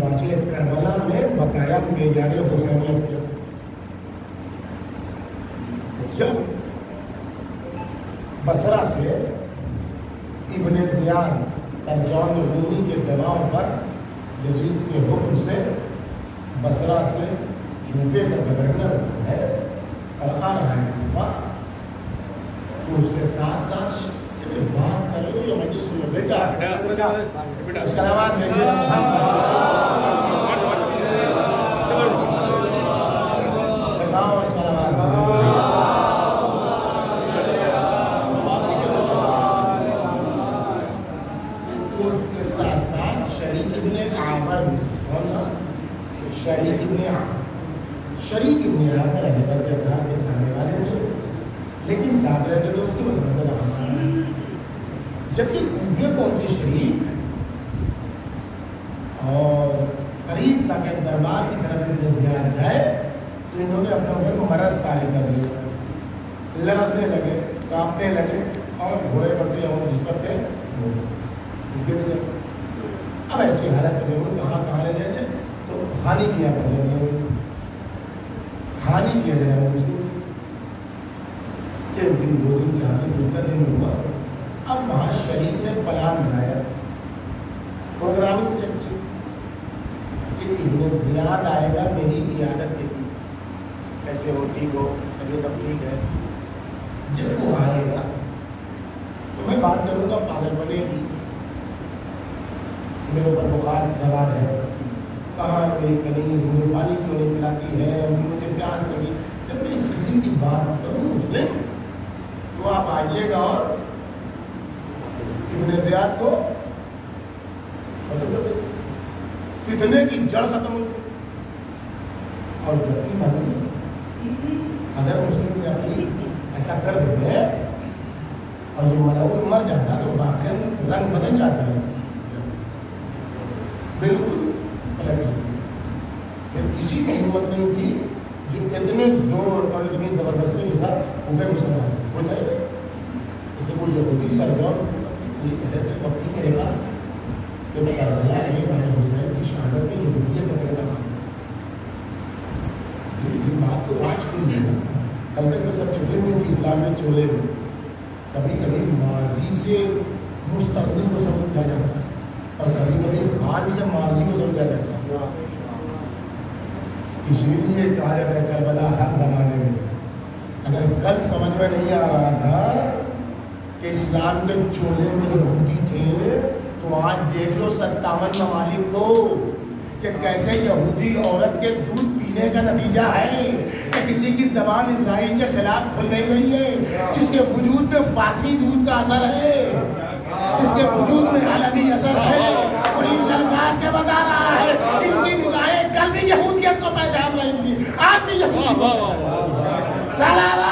[SPEAKER 1] واقعہ کربلا میں بقایا معیار حسینیت کیا. جب بصرہ سے ابن زیاد فرجان رومی کے دباؤ پر یزید کے حکم سے بصرہ سے کوفے کا گورنر ہے اور آ رہا ہے کوفہ، تو اس کے ساتھ ساتھ بات کر لو یا مجلس میں بیٹا سلامات بھیجیے شریک ابن عامر ابھی تک کے گھر کے جانے والے تھے، لیکن ساتھ رہتے تھے اس کی مسئلہ رہا. جب یہ کوفے پہنچے شریک اور قریب تک دربار کی طرف انتظار جائے تو انہوں نے اپنے اوپر مرض طاری کر دیا، لرزنے لگے، کانپنے لگے اور گھوڑے پر تھے اور جس پر تھے گر گئے. اب ایسی حالت میں وہ کہاں لے جائیں تو حالی کیا کر لیں گے، حالی کیا جائے اس کو. ایک دن 2 دن 4 دن 3 دن ہوا. اب وہاں شریک نے پلان بنایا، پروگرامنگ سے کی کہ ابن زیاد آئے گا میری عیادت کے لیے، کیسے ہو ٹھیک ہو طبیعت اب ٹھیک ہے. جب وہ آئے گا تو میں بات کروں گا پاگل بنے کی، میرے اوپر بخار سوار ہے، کہاں میری کنی، مجھے پانی کیوں نہیں پلاتی ہے، مجھے پیاس لگی. جب میں اس قسم کی بات کروں اس میں تو آپ آئیے گا اور ابن زیاد کو فتنے کی جڑ ختم ہو. اور جبکہ بنی اگر مسلم یقین ایسا کر دیتے اور یہ ملعون مر جاتا تو واقعی رنگ بدل جاتا ہے، بالکل پلٹ جاتا. کسی میں ہمت نہیں تھی جو اتنے زور اور اتنی زبردستی کے ساتھ کوفے مسلمان ہوتا ہے. اس سے کوئی یہودی سرجور ایسے وقتی میرے پاس جب کربلا ہے امام حسین کی شہادت میں یہودیت پکڑے لگا. یہ بات تو آج کی نہیں ہے، کل تک میں سب چھپے ہوئے تھی اسلام میں چولے میں. کبھی کبھی ماضی سے مستقبل کو سمجھا جاتا ہے اور کبھی کبھی آج سے ماضی کو سمجھا جاتا ہے. اسی لیے کہا جاتا ہے کربلا ہر زمانے میں. اگر کل سمجھ میں نہیں آ رہا تھا کہ اسلام کے چولے میں یہودی تھے تو آج دیکھ لو 57 ممالک کو کہ کیسے یہودی عورت کے دودھ پینے کا نتیجہ ہے کہ کسی کی زبان اسرائیل کے خلاف کھل نہیں رہی ہے، جس کے وجود میں فاطمی دودھ کا اثر ہے، جس کے وجود میں عالمی اثر ہے، وہی للکار کے بتا رہا ہے. ان کی نگاہیں کل بھی یہودیت کو پہچان رہی تھی، آج بھی یہودیت کو پہچان رہی تھی. سلامات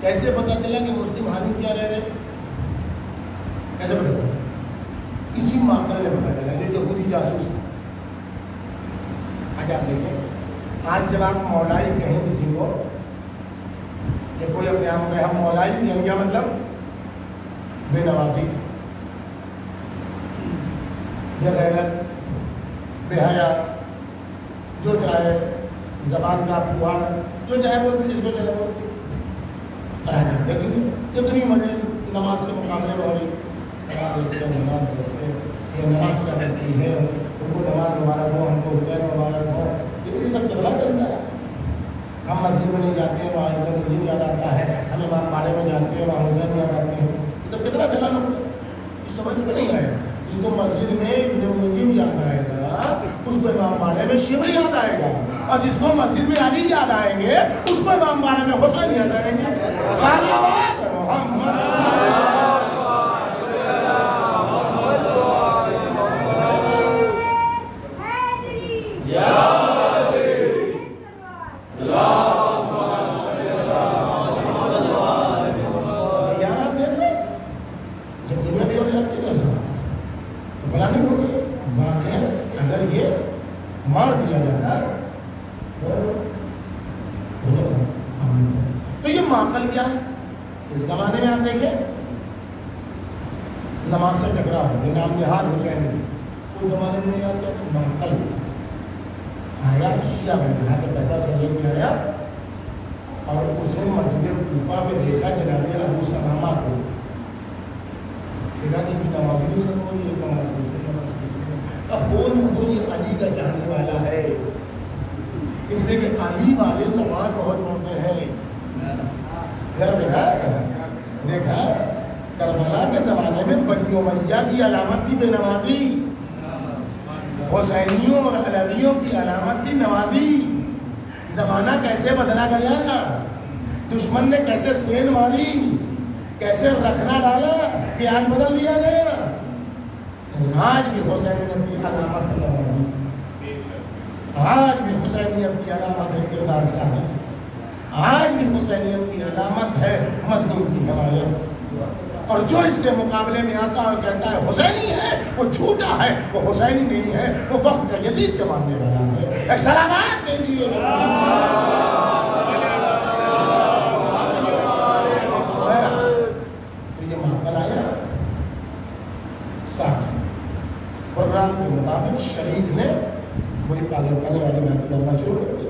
[SPEAKER 1] کیسے پتا چلا کہ مسلم حامی کیا رہ رہے، کیسے پتا چلا؟ اسی معقل میں پتا چلا کہ یہودی جاسوس تھا. آج آپ دیکھیں، آج جب آپ مولائی کہیں کسی کو کہ کوئی اپنے آپ کو ہم مولائی کہیں گے مطلب بے نوازی، بے غیرت، بے حیا، جو چاہے زبان کا پھوڑ، جو چاہے وہ جس کو چاہے وہ کتنی مرضی نماز کے مقابلے میں ہو رہی، نماز کیا کرتی ہے، کو نماز مبارک ہو، ہم کو حسین مبارک ہو، یہ سب چلنا چلتا ہے. ہم مسجد میں نہیں جاتے ہیں، وہاں ادھر مجھے یاد آتا ہے، ہم امام باڑے میں جاتے ہیں، وہاں حسین یاد آتے ہیں. یہ سب کتنا چلانا پڑتا ہے، یہ سمجھ میں نہیں آئے. جس کو مسجد میں ابن ملجم یاد آئے گا، اس کو امام باڑے میں شبر یاد آئے گا، اور جس کو مسجد میں علی یاد آئیں گے اس کو امام باڑے میں حسین یاد آئیں گے. صلوات محمد. مار دیا جاتا تو یہ معقل کیا ہے؟ اس زمانے میں آپ دیکھیں نماز سے ٹکرا ہو، نام نہاد حسین، اس زمانے میں نہیں آتا تو معقل آیا. شیعہ میں یہاں کے پیسہ سید میں آیا اور اس نے مسجد کوفہ میں دیکھا جناب ابو سلامہ کو، دیکھا کہ نماز نہیں سن ہو، یہ نماز نہیں سن. اب وہ یہ علی کا چاہنے والا ہے، اس لیے کہ علی والے نماز بہت پڑھتے ہیں. گھر دیکھا کربلا کے زمانے میں بنی امیہ کی علامت تھی بے نمازی، حسینیوں اور علویوں کی علامت تھی نمازی. زمانہ کیسے بدلا گیا، دشمن نے کیسے سین ماری، کیسے رکھنا ڈالا کہ آج بدل دیا گیا. آج بھی حسینیت کی علامت ہے نمازی، آج بھی حسینیت کی علامت ہے کردار سازی، آج بھی حسینیت کی علامت ہے مظلوم کی حمایت. اور جو اس کے مقابلے میں آتا ہے اور کہتا ہے حسینی ہے، وہ جھوٹا ہے، وہ حسینی نہیں ہے، وہ وقت کا یزید کے ماننے والا ہے. ایک سلامات دے دیے. تو یہ معقل آیا. ساتھ پروگرام کے مطابق شریک نے بڑی پاگل کرنے والی باتیں کرنا شروع کر دی.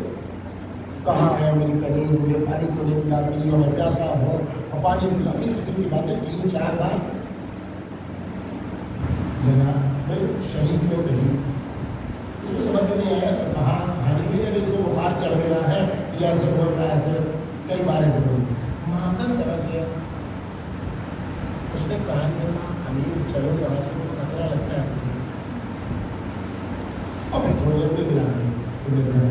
[SPEAKER 1] کہاں ہے میری کمی، مجھے پانی کو نہیں پلاتی اور میں پیاسا ہوں اور پانی پلا، اس قسم کی باتیں 3-4 بار جناب شریک نے کہی. اس کو سمجھ میں نہیں آیا تو کہا حاجی نہیں ہے، اس کو بخار چڑھ گیا ہے یا ایسے بول رہا ہے، ایسے کئی بار ایسے بول. معقل سمجھ گیا. اس نے کہا کہ امیر چلو یہاں سے خطرہ لگتا ہے اور میں تھوڑے دیر میں ملا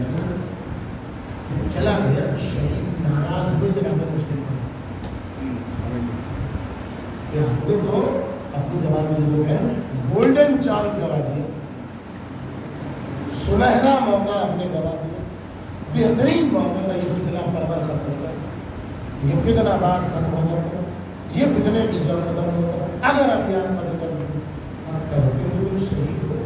[SPEAKER 1] چلا گیا. شریف ناراض ہوئے جناب مسلم ہوئے تو اپنی زبان میں جو ہے گولڈن چانس گوا دیا، سنہرا موقع اپنے گوا دیا، بہترین موقع کا. یہ فتنہ پرور ختم ہوگا، یہ فتنہ باز ختم ہوگا، یہ فتنے کی جڑ ختم ہوگا اگر ابھیان ختم کر دیں. آپ کہتے ہوئے شہید ہو،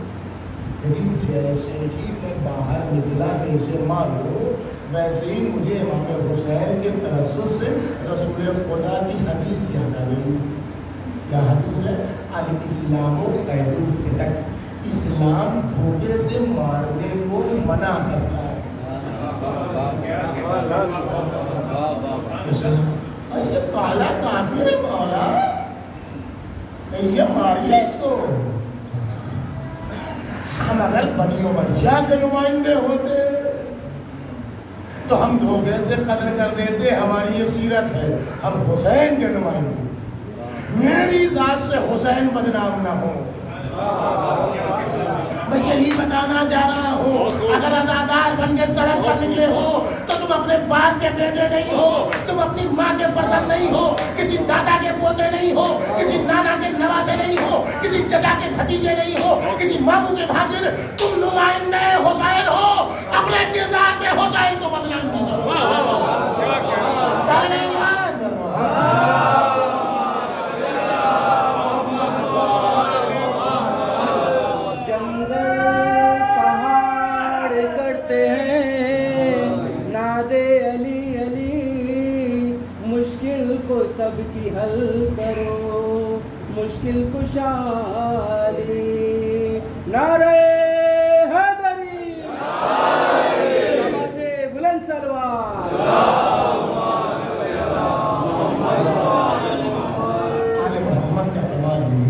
[SPEAKER 1] لیکن جیسے ہی میں باہر نکلا کہ اسے مارو، ویسے ہی مجھے امام حسین کے ترسس سے رسول خدا کی حدیث یاد آ گئی. کیا حدیث ہے؟ الاسلام قید الفتن، اسلام دھوکے سے مارنے کو منع کرتا ہے. یہ کالا کافر ہے مولا، یہ ماریے اس کو. ہم اگر بنی امیہ کے نمائندے ہوتے تو ہم دھوکے سے قتل کر دیتے. ہماری یہ سیرت ہے، ہم حسین کے نمائندے. میری ذات سے حسین بدنام نہ ہو. میں یہی بتانا چاہ رہا ہوں، اگر ازادار بن کے سڑک پر نکلے ہو تو تم اپنے باپ کے بیٹے نہیں ہو، تم اپنی ماں کے فرزند نہیں ہو، کسی دادا کے پوتے نہیں ہو، کسی نانا کے نواسے نہیں ہو، کسی چچا کے بھتیجے نہیں ہو، کسی ماموں کے بھاگن. تم نمائندے حسین ہو، اپنے کردار سے حسین کو بدنام نہ کرو.
[SPEAKER 2] سب کی حل کرو مشکل کشالی. نعرہ حیدری، نماز بلند سلوات.
[SPEAKER 1] آل محمد کا کمال ہے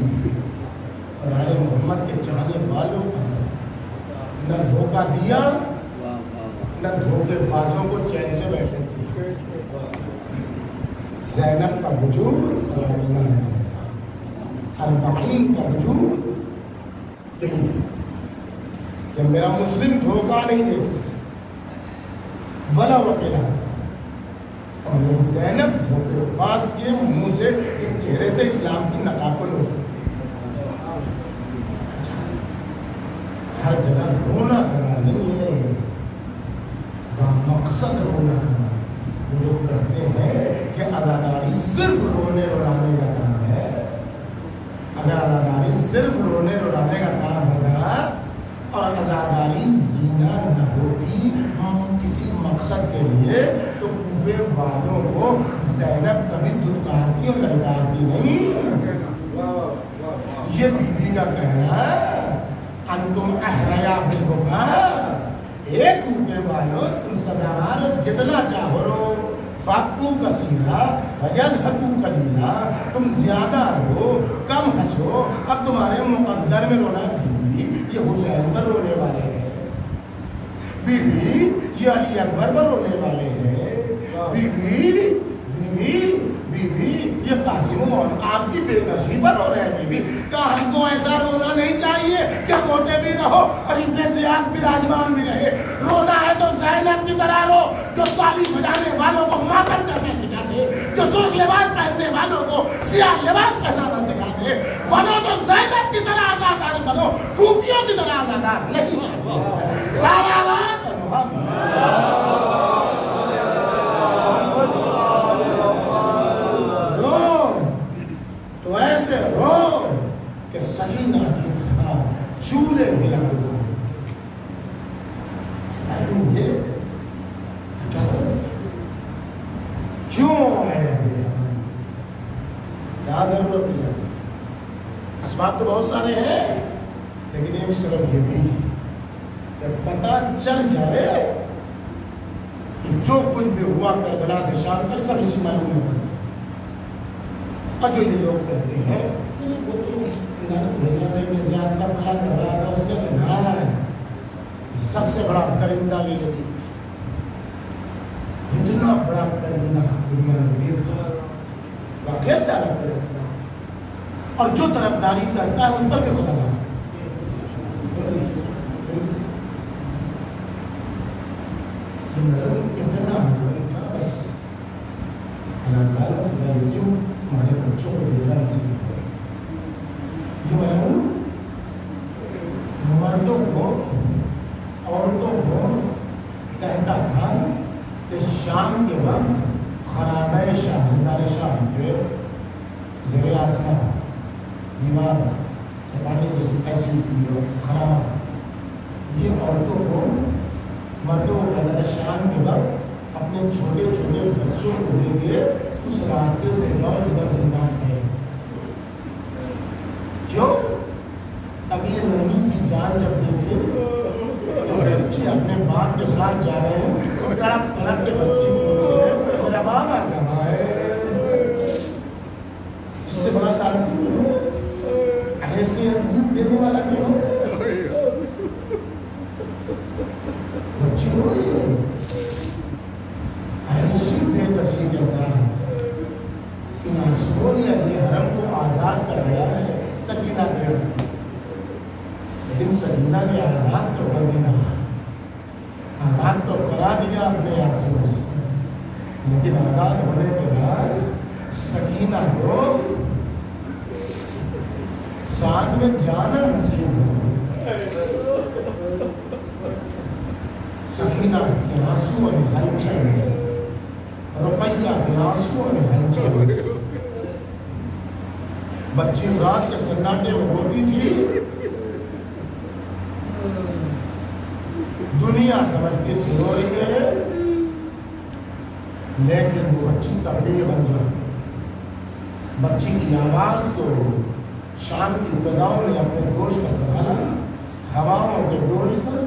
[SPEAKER 1] اور آل محمد کے چاہنے والوں کا زینب کا وجود سوالنا ہے، اربعین کا وجود یہی ہے کہ میرا مسلم دھوکہ نہیں دیتا ولا وکیلا، اور وہ زینب دھوکے باز کے منہ سے اس چہرے سے اسلام کی نقاب ہو، ہر جگہ رونا کرنا نہیں ہے، مقصد رونا کرنا۔ وہ لوگ کہتے ہیں کہ عزاداری صرف رونے رولانے کا کام ہے، اگر عزاداری صرف رونے رولانے کا کام ہوگا اور عزاداری زینہ نہ ہوتی کسی مقصد کے لیے، تو کوفے والوں کو زینب کبھی دھتکارتی اور للکارتی نہیں۔ یہ بی بی کا کہنا ہے انتم احریا بالبکا، ایک کوفے والوں تم سزاوار جتنا چاہو رو، فاقو کثیرہ ویضحکو قلیلا، تم زیادہ رو کم ہنسو، اب تمہارے مقدر میں رونا بھی یہ حسین پر رونے والے ہیں، بی بی یہ علی اکبر پر رونے والے ہیں، بی بی یہ قاسم اور آپ کی بے کسی پر رو رہے ہیں، بی بی کہ ہم کو ایسا رونا نہیں چاہیے کہ روتے بھی رہو اور ابن زیاد بھی راجمان بھی رہے، رونا ہے تو زینب کی طرح رو جو تالی بجانے والوں کو ماتم کرنا سکھا دے، جو سرخ لباس پہننے والوں کو سیاہ لباس پہنانا سکھا دے، بنو تو زینب کی طرح آزادار بنو، کوفیوں کی طرح آزادار نہیں، سارا آباد تو ایسے رو کہ سکینہ کی طرح چولے ملا کیوں آئے کیا ضرورت ہے؟ اسباب تو بہت سارے ہیں، لیکن ایک سبب یہ بھی کہ پتہ چل جائے کہ جو کچھ بھی ہوا کربلا سے شام تک سب اسی معلوم ہے۔ اور جو یہ لوگ کہتے ہیں زیادہ فلاں کر رہا تھا، اس نے کہا سب سے بڑا درندہ یہ یزید، اتنا بڑا درندہ دنیا میں واقعہ ڈالا کرتا، اور جو طرفداری کرتا ہے اس پر بھی خدا ڈالا۔ اتنا بس اللہ تعالیٰ کیوں ہمارے بچوں کو دینا نصیب کرے، جو مردوں کو عورتوں کو کہتا تھا کہ شام کے وقت خرابہ شام زندان شام کے زیر آسمان دیوار سپاہی جیسی ایسی خرابہ، یہ عورتوں کو مردوں کو کہتا تھا شام کے وقت اپنے چھوٹے چھوٹے بچوں کو لے کے اس راستے سے جاؤ جدھر زندان ہے، کیوں؟ اب یہ نرمی سی جان جب دیکھے تو بچے اپنے باپ کے ساتھ جا رہے ہیں تو تڑپ تڑپ کے بچے پوچھے میرا باپ آ کہاں ہے، اس سے بڑا تعلق ایسے عزیز دینے والا کیوں؟ بچے ہوئے ایسی بے کسی کے ساتھ ان عاشقوں نے اپنے حرم کو آزاد کرایا ہے سکینہ کے حرم سے، لیکن سکینہ نے آزاد تو کر دیا، آزاد تو کرا دیا اپنے عاشقوں سے، لیکن آزاد ہونے کے بعد سکینہ کو ساتھ میں جانا نصیب ہوا، سکینہ کے آنسو اور ہلچل، رقیہ کے آنسو اور ہلچل، بچی رات کے سناٹے میں روتی تھی، دنیا سمجھتی تھی رو رہی ہے، لیکن وہ بچی تبلیغ بن جاتی، بچی کی آواز کو شام کی فضاؤں نے اپنے دوش کا سنبھالا، ہواؤں کے دوش پر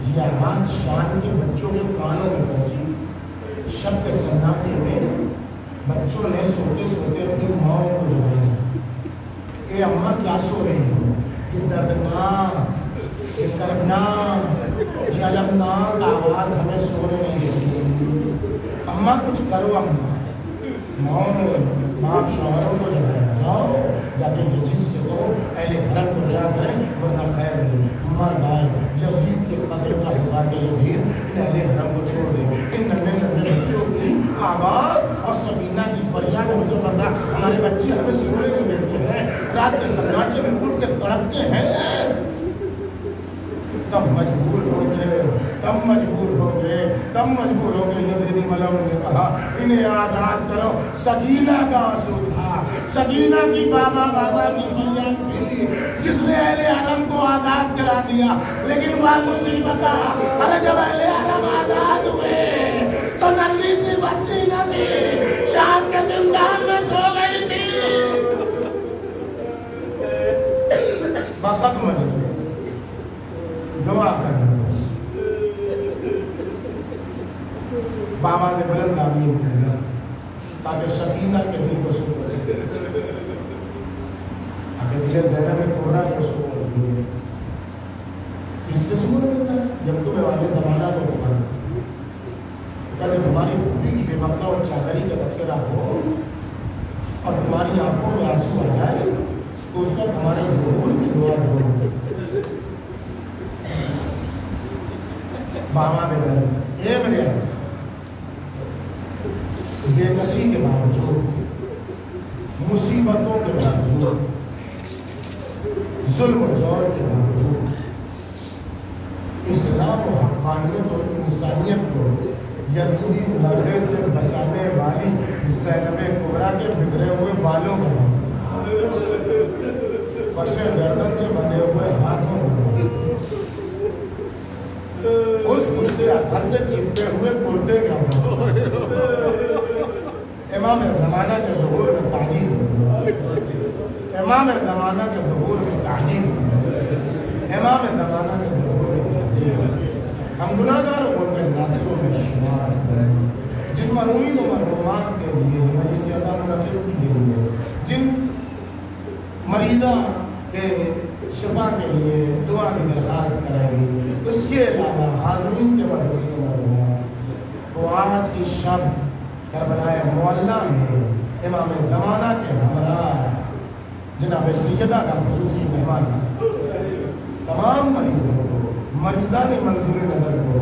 [SPEAKER 1] یہ آواز شام کے بچوں کے کانوں میں پہنچی، شب کے سناٹے میں بچوں نے سوتے سوتے اپنی ماؤں کو جگایا، اے اماں کیا سو رہی ہو، یہ دردناک، یہ کربناک، یہ علمناک آواز ہمیں سونے نہیں دیتی، اماں کچھ کرو اماں، ماؤں نے باپ شوہروں کو جو ہے جاؤ جا کے یزید سے کہو اہل حرم کو رہا کریں ورنہ خیر نہیں مرد آئے یزید کے قتل کا حساب یزید اہل حرم کو چھوڑ دے ان ننے ننے بچوں کی آواز اور سکینہ کی فریاد مجھے پڑھا ہمارے بچے ہمیں سونے نہیں دیتے ہیں رات کے سناٹے میں اٹھ کے تڑپتے ہیں تب مجبور ہو گئے یزیدی ملو نے کہا انہیں آزاد کرو سکینہ کا آنسو تھا سکینہ کی بابا کی فریاد تھی جس نے اہل حرم کو آزاد کرا دیا لیکن وہ مصیبت ارے جب اہل حرم آزاد ہوئے تو ننھی سی بچی نہ تھی شام کے زندان میں سو گئی تھی وقت مجھے دعا کرنا بابا نے بلند آمین کرنا تاکہ سکینہ کے دل کو سکون اگر دل زہرہ میں کوڑا کو سکون کس سے سکون ملتا ہے جب تمہیں والے زمانہ کو بکھانا کہ تمہاری بھولی کی بے وقتہ اور چادری کا تذکرہ ہو اور تمہاری آنکھوں میں آنسو آ جائے تو اس وقت ہمارے ضرور کی دعا ہو بابا نے بلند اے میرے بے کسی کے باوجود مصیبتوں کے باوجود ظلم و جور کے باوجود اسلام و حقانیت اور انسانیت کو یزیدی لڑنے سے بچانے والی زینب کبریٰ کے بگڑے ہوئے بالوں کا نام پشے گردن سے بنے ہوئے ہاتھوں اس پشتے اتھر سے چپتے ہوئے کرتے کا امام زمانہ کے ظہور میں تعجیب امام زمانہ کے ظہور میں تعجیب امام زمانہ کے ظہور میں تعجیب ہم گناہگار اور کے ناصروں میں شمار جن مرحومین و مرحومات کے لیے مجلس عطا منعقد کی گئی ہے جن مریضہ کے شفا کے لیے دعا کی درخواست کرائے گی اس کے علاوہ حاضرین کے مرحومین وہ آج کی شب کربلا معلیٰ میں امام زمانہ کے ہمراہ جناب سیدہ کا خصوصی مہمان تمام مریضوں کو مریضان منظور نظر کو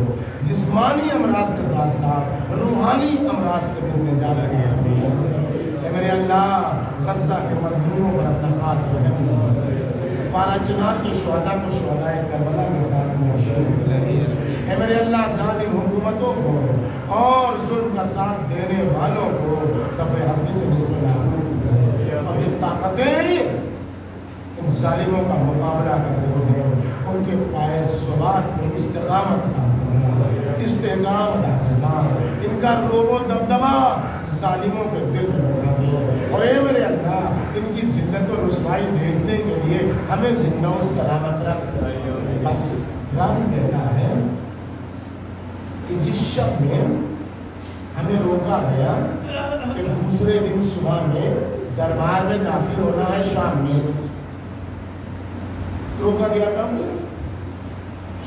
[SPEAKER 1] جسمانی امراض کے ساتھ ساتھ روحانی امراض سے بھی نجات رہے ہیں اے میرے اللہ غزہ کے مظلوموں پر اپنا خاص رحم پارا چنار کی شہداء کو شہداء کربلا کے ساتھ محشور اے میرے اللہ ظالم حکومتوں کو اور ظلم کا ساتھ دینے والوں کو صفحہ ہستی سے بسم اللہ اور جن طاقتیں ان ظالموں کا مقابلہ کرتے ہوئے ان کے پائے ثبات میں استقامت کا استحکام عطا فرما ان کا روب و دبدبا ظالموں کے دل میں بٹھا دے اور اے میرے اللہ ان کی ذلت و رسوائی دیکھنے کے لیے ہمیں زندہ و سلامت رکھ بس رب کہتا ہے کہ جس شب میں ہمیں روکا گیا کہ دوسرے دن صبح میں دربار میں داخل ہونا ہے شام میں روکا گیا تھا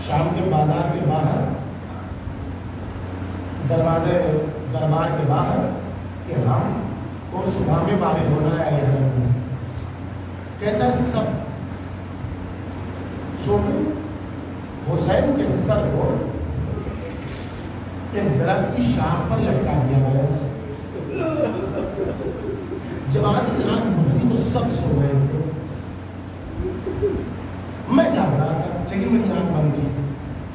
[SPEAKER 1] شام کے بازار کے باہر دروازے دربار کے باہر کہ ہم کو صبح میں وارد ہونا ہے کہتا ہے سب سو گئے حسین کے سر کو ایک درخت کی شاخ پر لٹکا دیا گیا جب آدھی رات گزری تو سب سو گئے تھے میں جاگ رہا تھا لیکن میری آنکھ بند تھی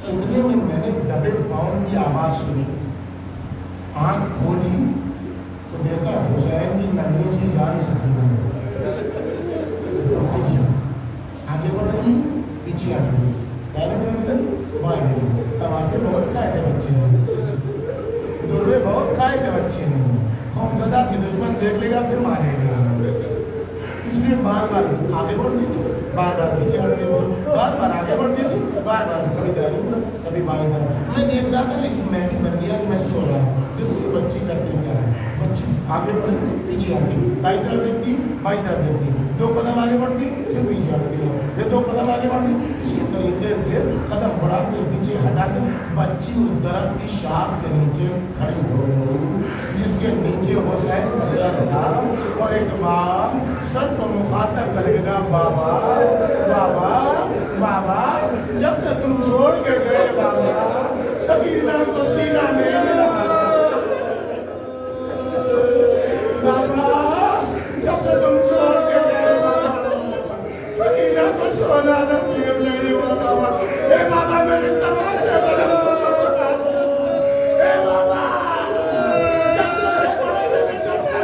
[SPEAKER 1] اتنے میں نے دبے پاؤں کی آواز سنی آنکھ کھولی تو دیکھا حسین کی ننھی سی جان سکینہ آگے بڑھ رہی پیچھے آ گئی تماچے بہت کھائے تھے بچے نے دورے بہت کھائے تھے بچے نے خوف زدہ تھی دشمن دیکھ لے گا پھر مارے گا اس لیے بار بار آگے بڑھتی تھی بار بار پیچھے ہٹتی تھی بار بار آگے بڑھتی تھی بار بار کبھی داری کبھی بائیں طرف میں دیکھ رہا تھا لیکن میں بھی بن گیا کہ میں سو رہا ہوں دیکھو بچی کرتے کیا ہے بچی آگے بڑھتی پیچھے ہٹتی دائیں طرف دیکھتی بائیں طرف دیکھتی دو قدم آگے بڑھتی پھر پیچھے ہٹتی پھر دو قدم آگے بڑھتی اسی طریقے سے قدم بڑھا کے پیچھے ہٹا کے بچی اس درخت کی شاخ کے نیچے کھڑی ہو گئی جس کے نیچے حسین کا سر ایک ماں سب کو مخاطب کرے گا بابا بابا بابا جب سے تم چھوڑ کے گئے بابا سکینہ کو سینہ نہیں ملا بابا جب سے تم چھوڑ کے گئے بابا سکینہ کو سونا نصیب نہیں ہوا بابا اے بابا میرے تماچے بڑے اے بابا جب سے بڑے میرے چچا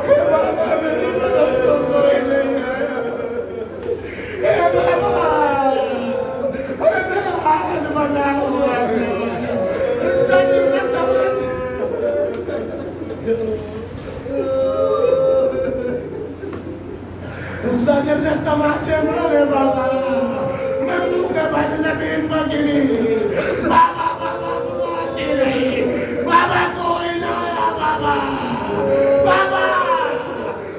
[SPEAKER 1] اے بابا میری مدد تو کوئی نہیں ہے اے بابا ارے میرا ہاتھ بنا ہوا ہے سجن میں تماچے زجر نے تماچے مارے بابا ممنوع کے بعد زمین پر گری بابا بابا بلاتی رہی بابا کوئی نہ آیا بابا بابا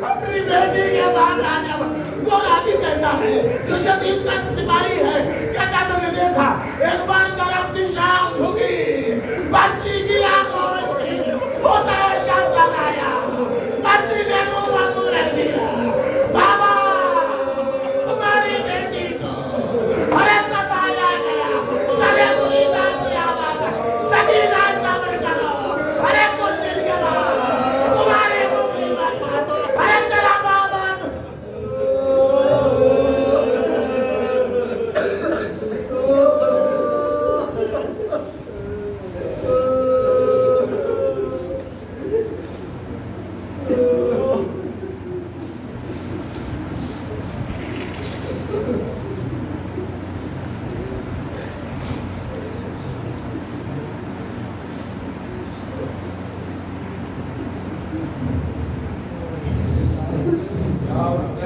[SPEAKER 1] اپنی بیٹی کے بعد آنے گورا بھی کہتا ہے جو یزید کا سپاہی ہے کہتا میں نے دیکھا ایک بار طرف کی شاخ جھکی بچی کی آگوش کی حسین کا سن آیا بچی نے کو رہ دیا بابا تمہاری بیٹی کو ارے ستایا گیا سرے بری سے آباد سکینہ صبر کرو ارے کچھ دن کے بعد تمہاری مصیبت ارے تیرا بابا
[SPEAKER 2] یا حسین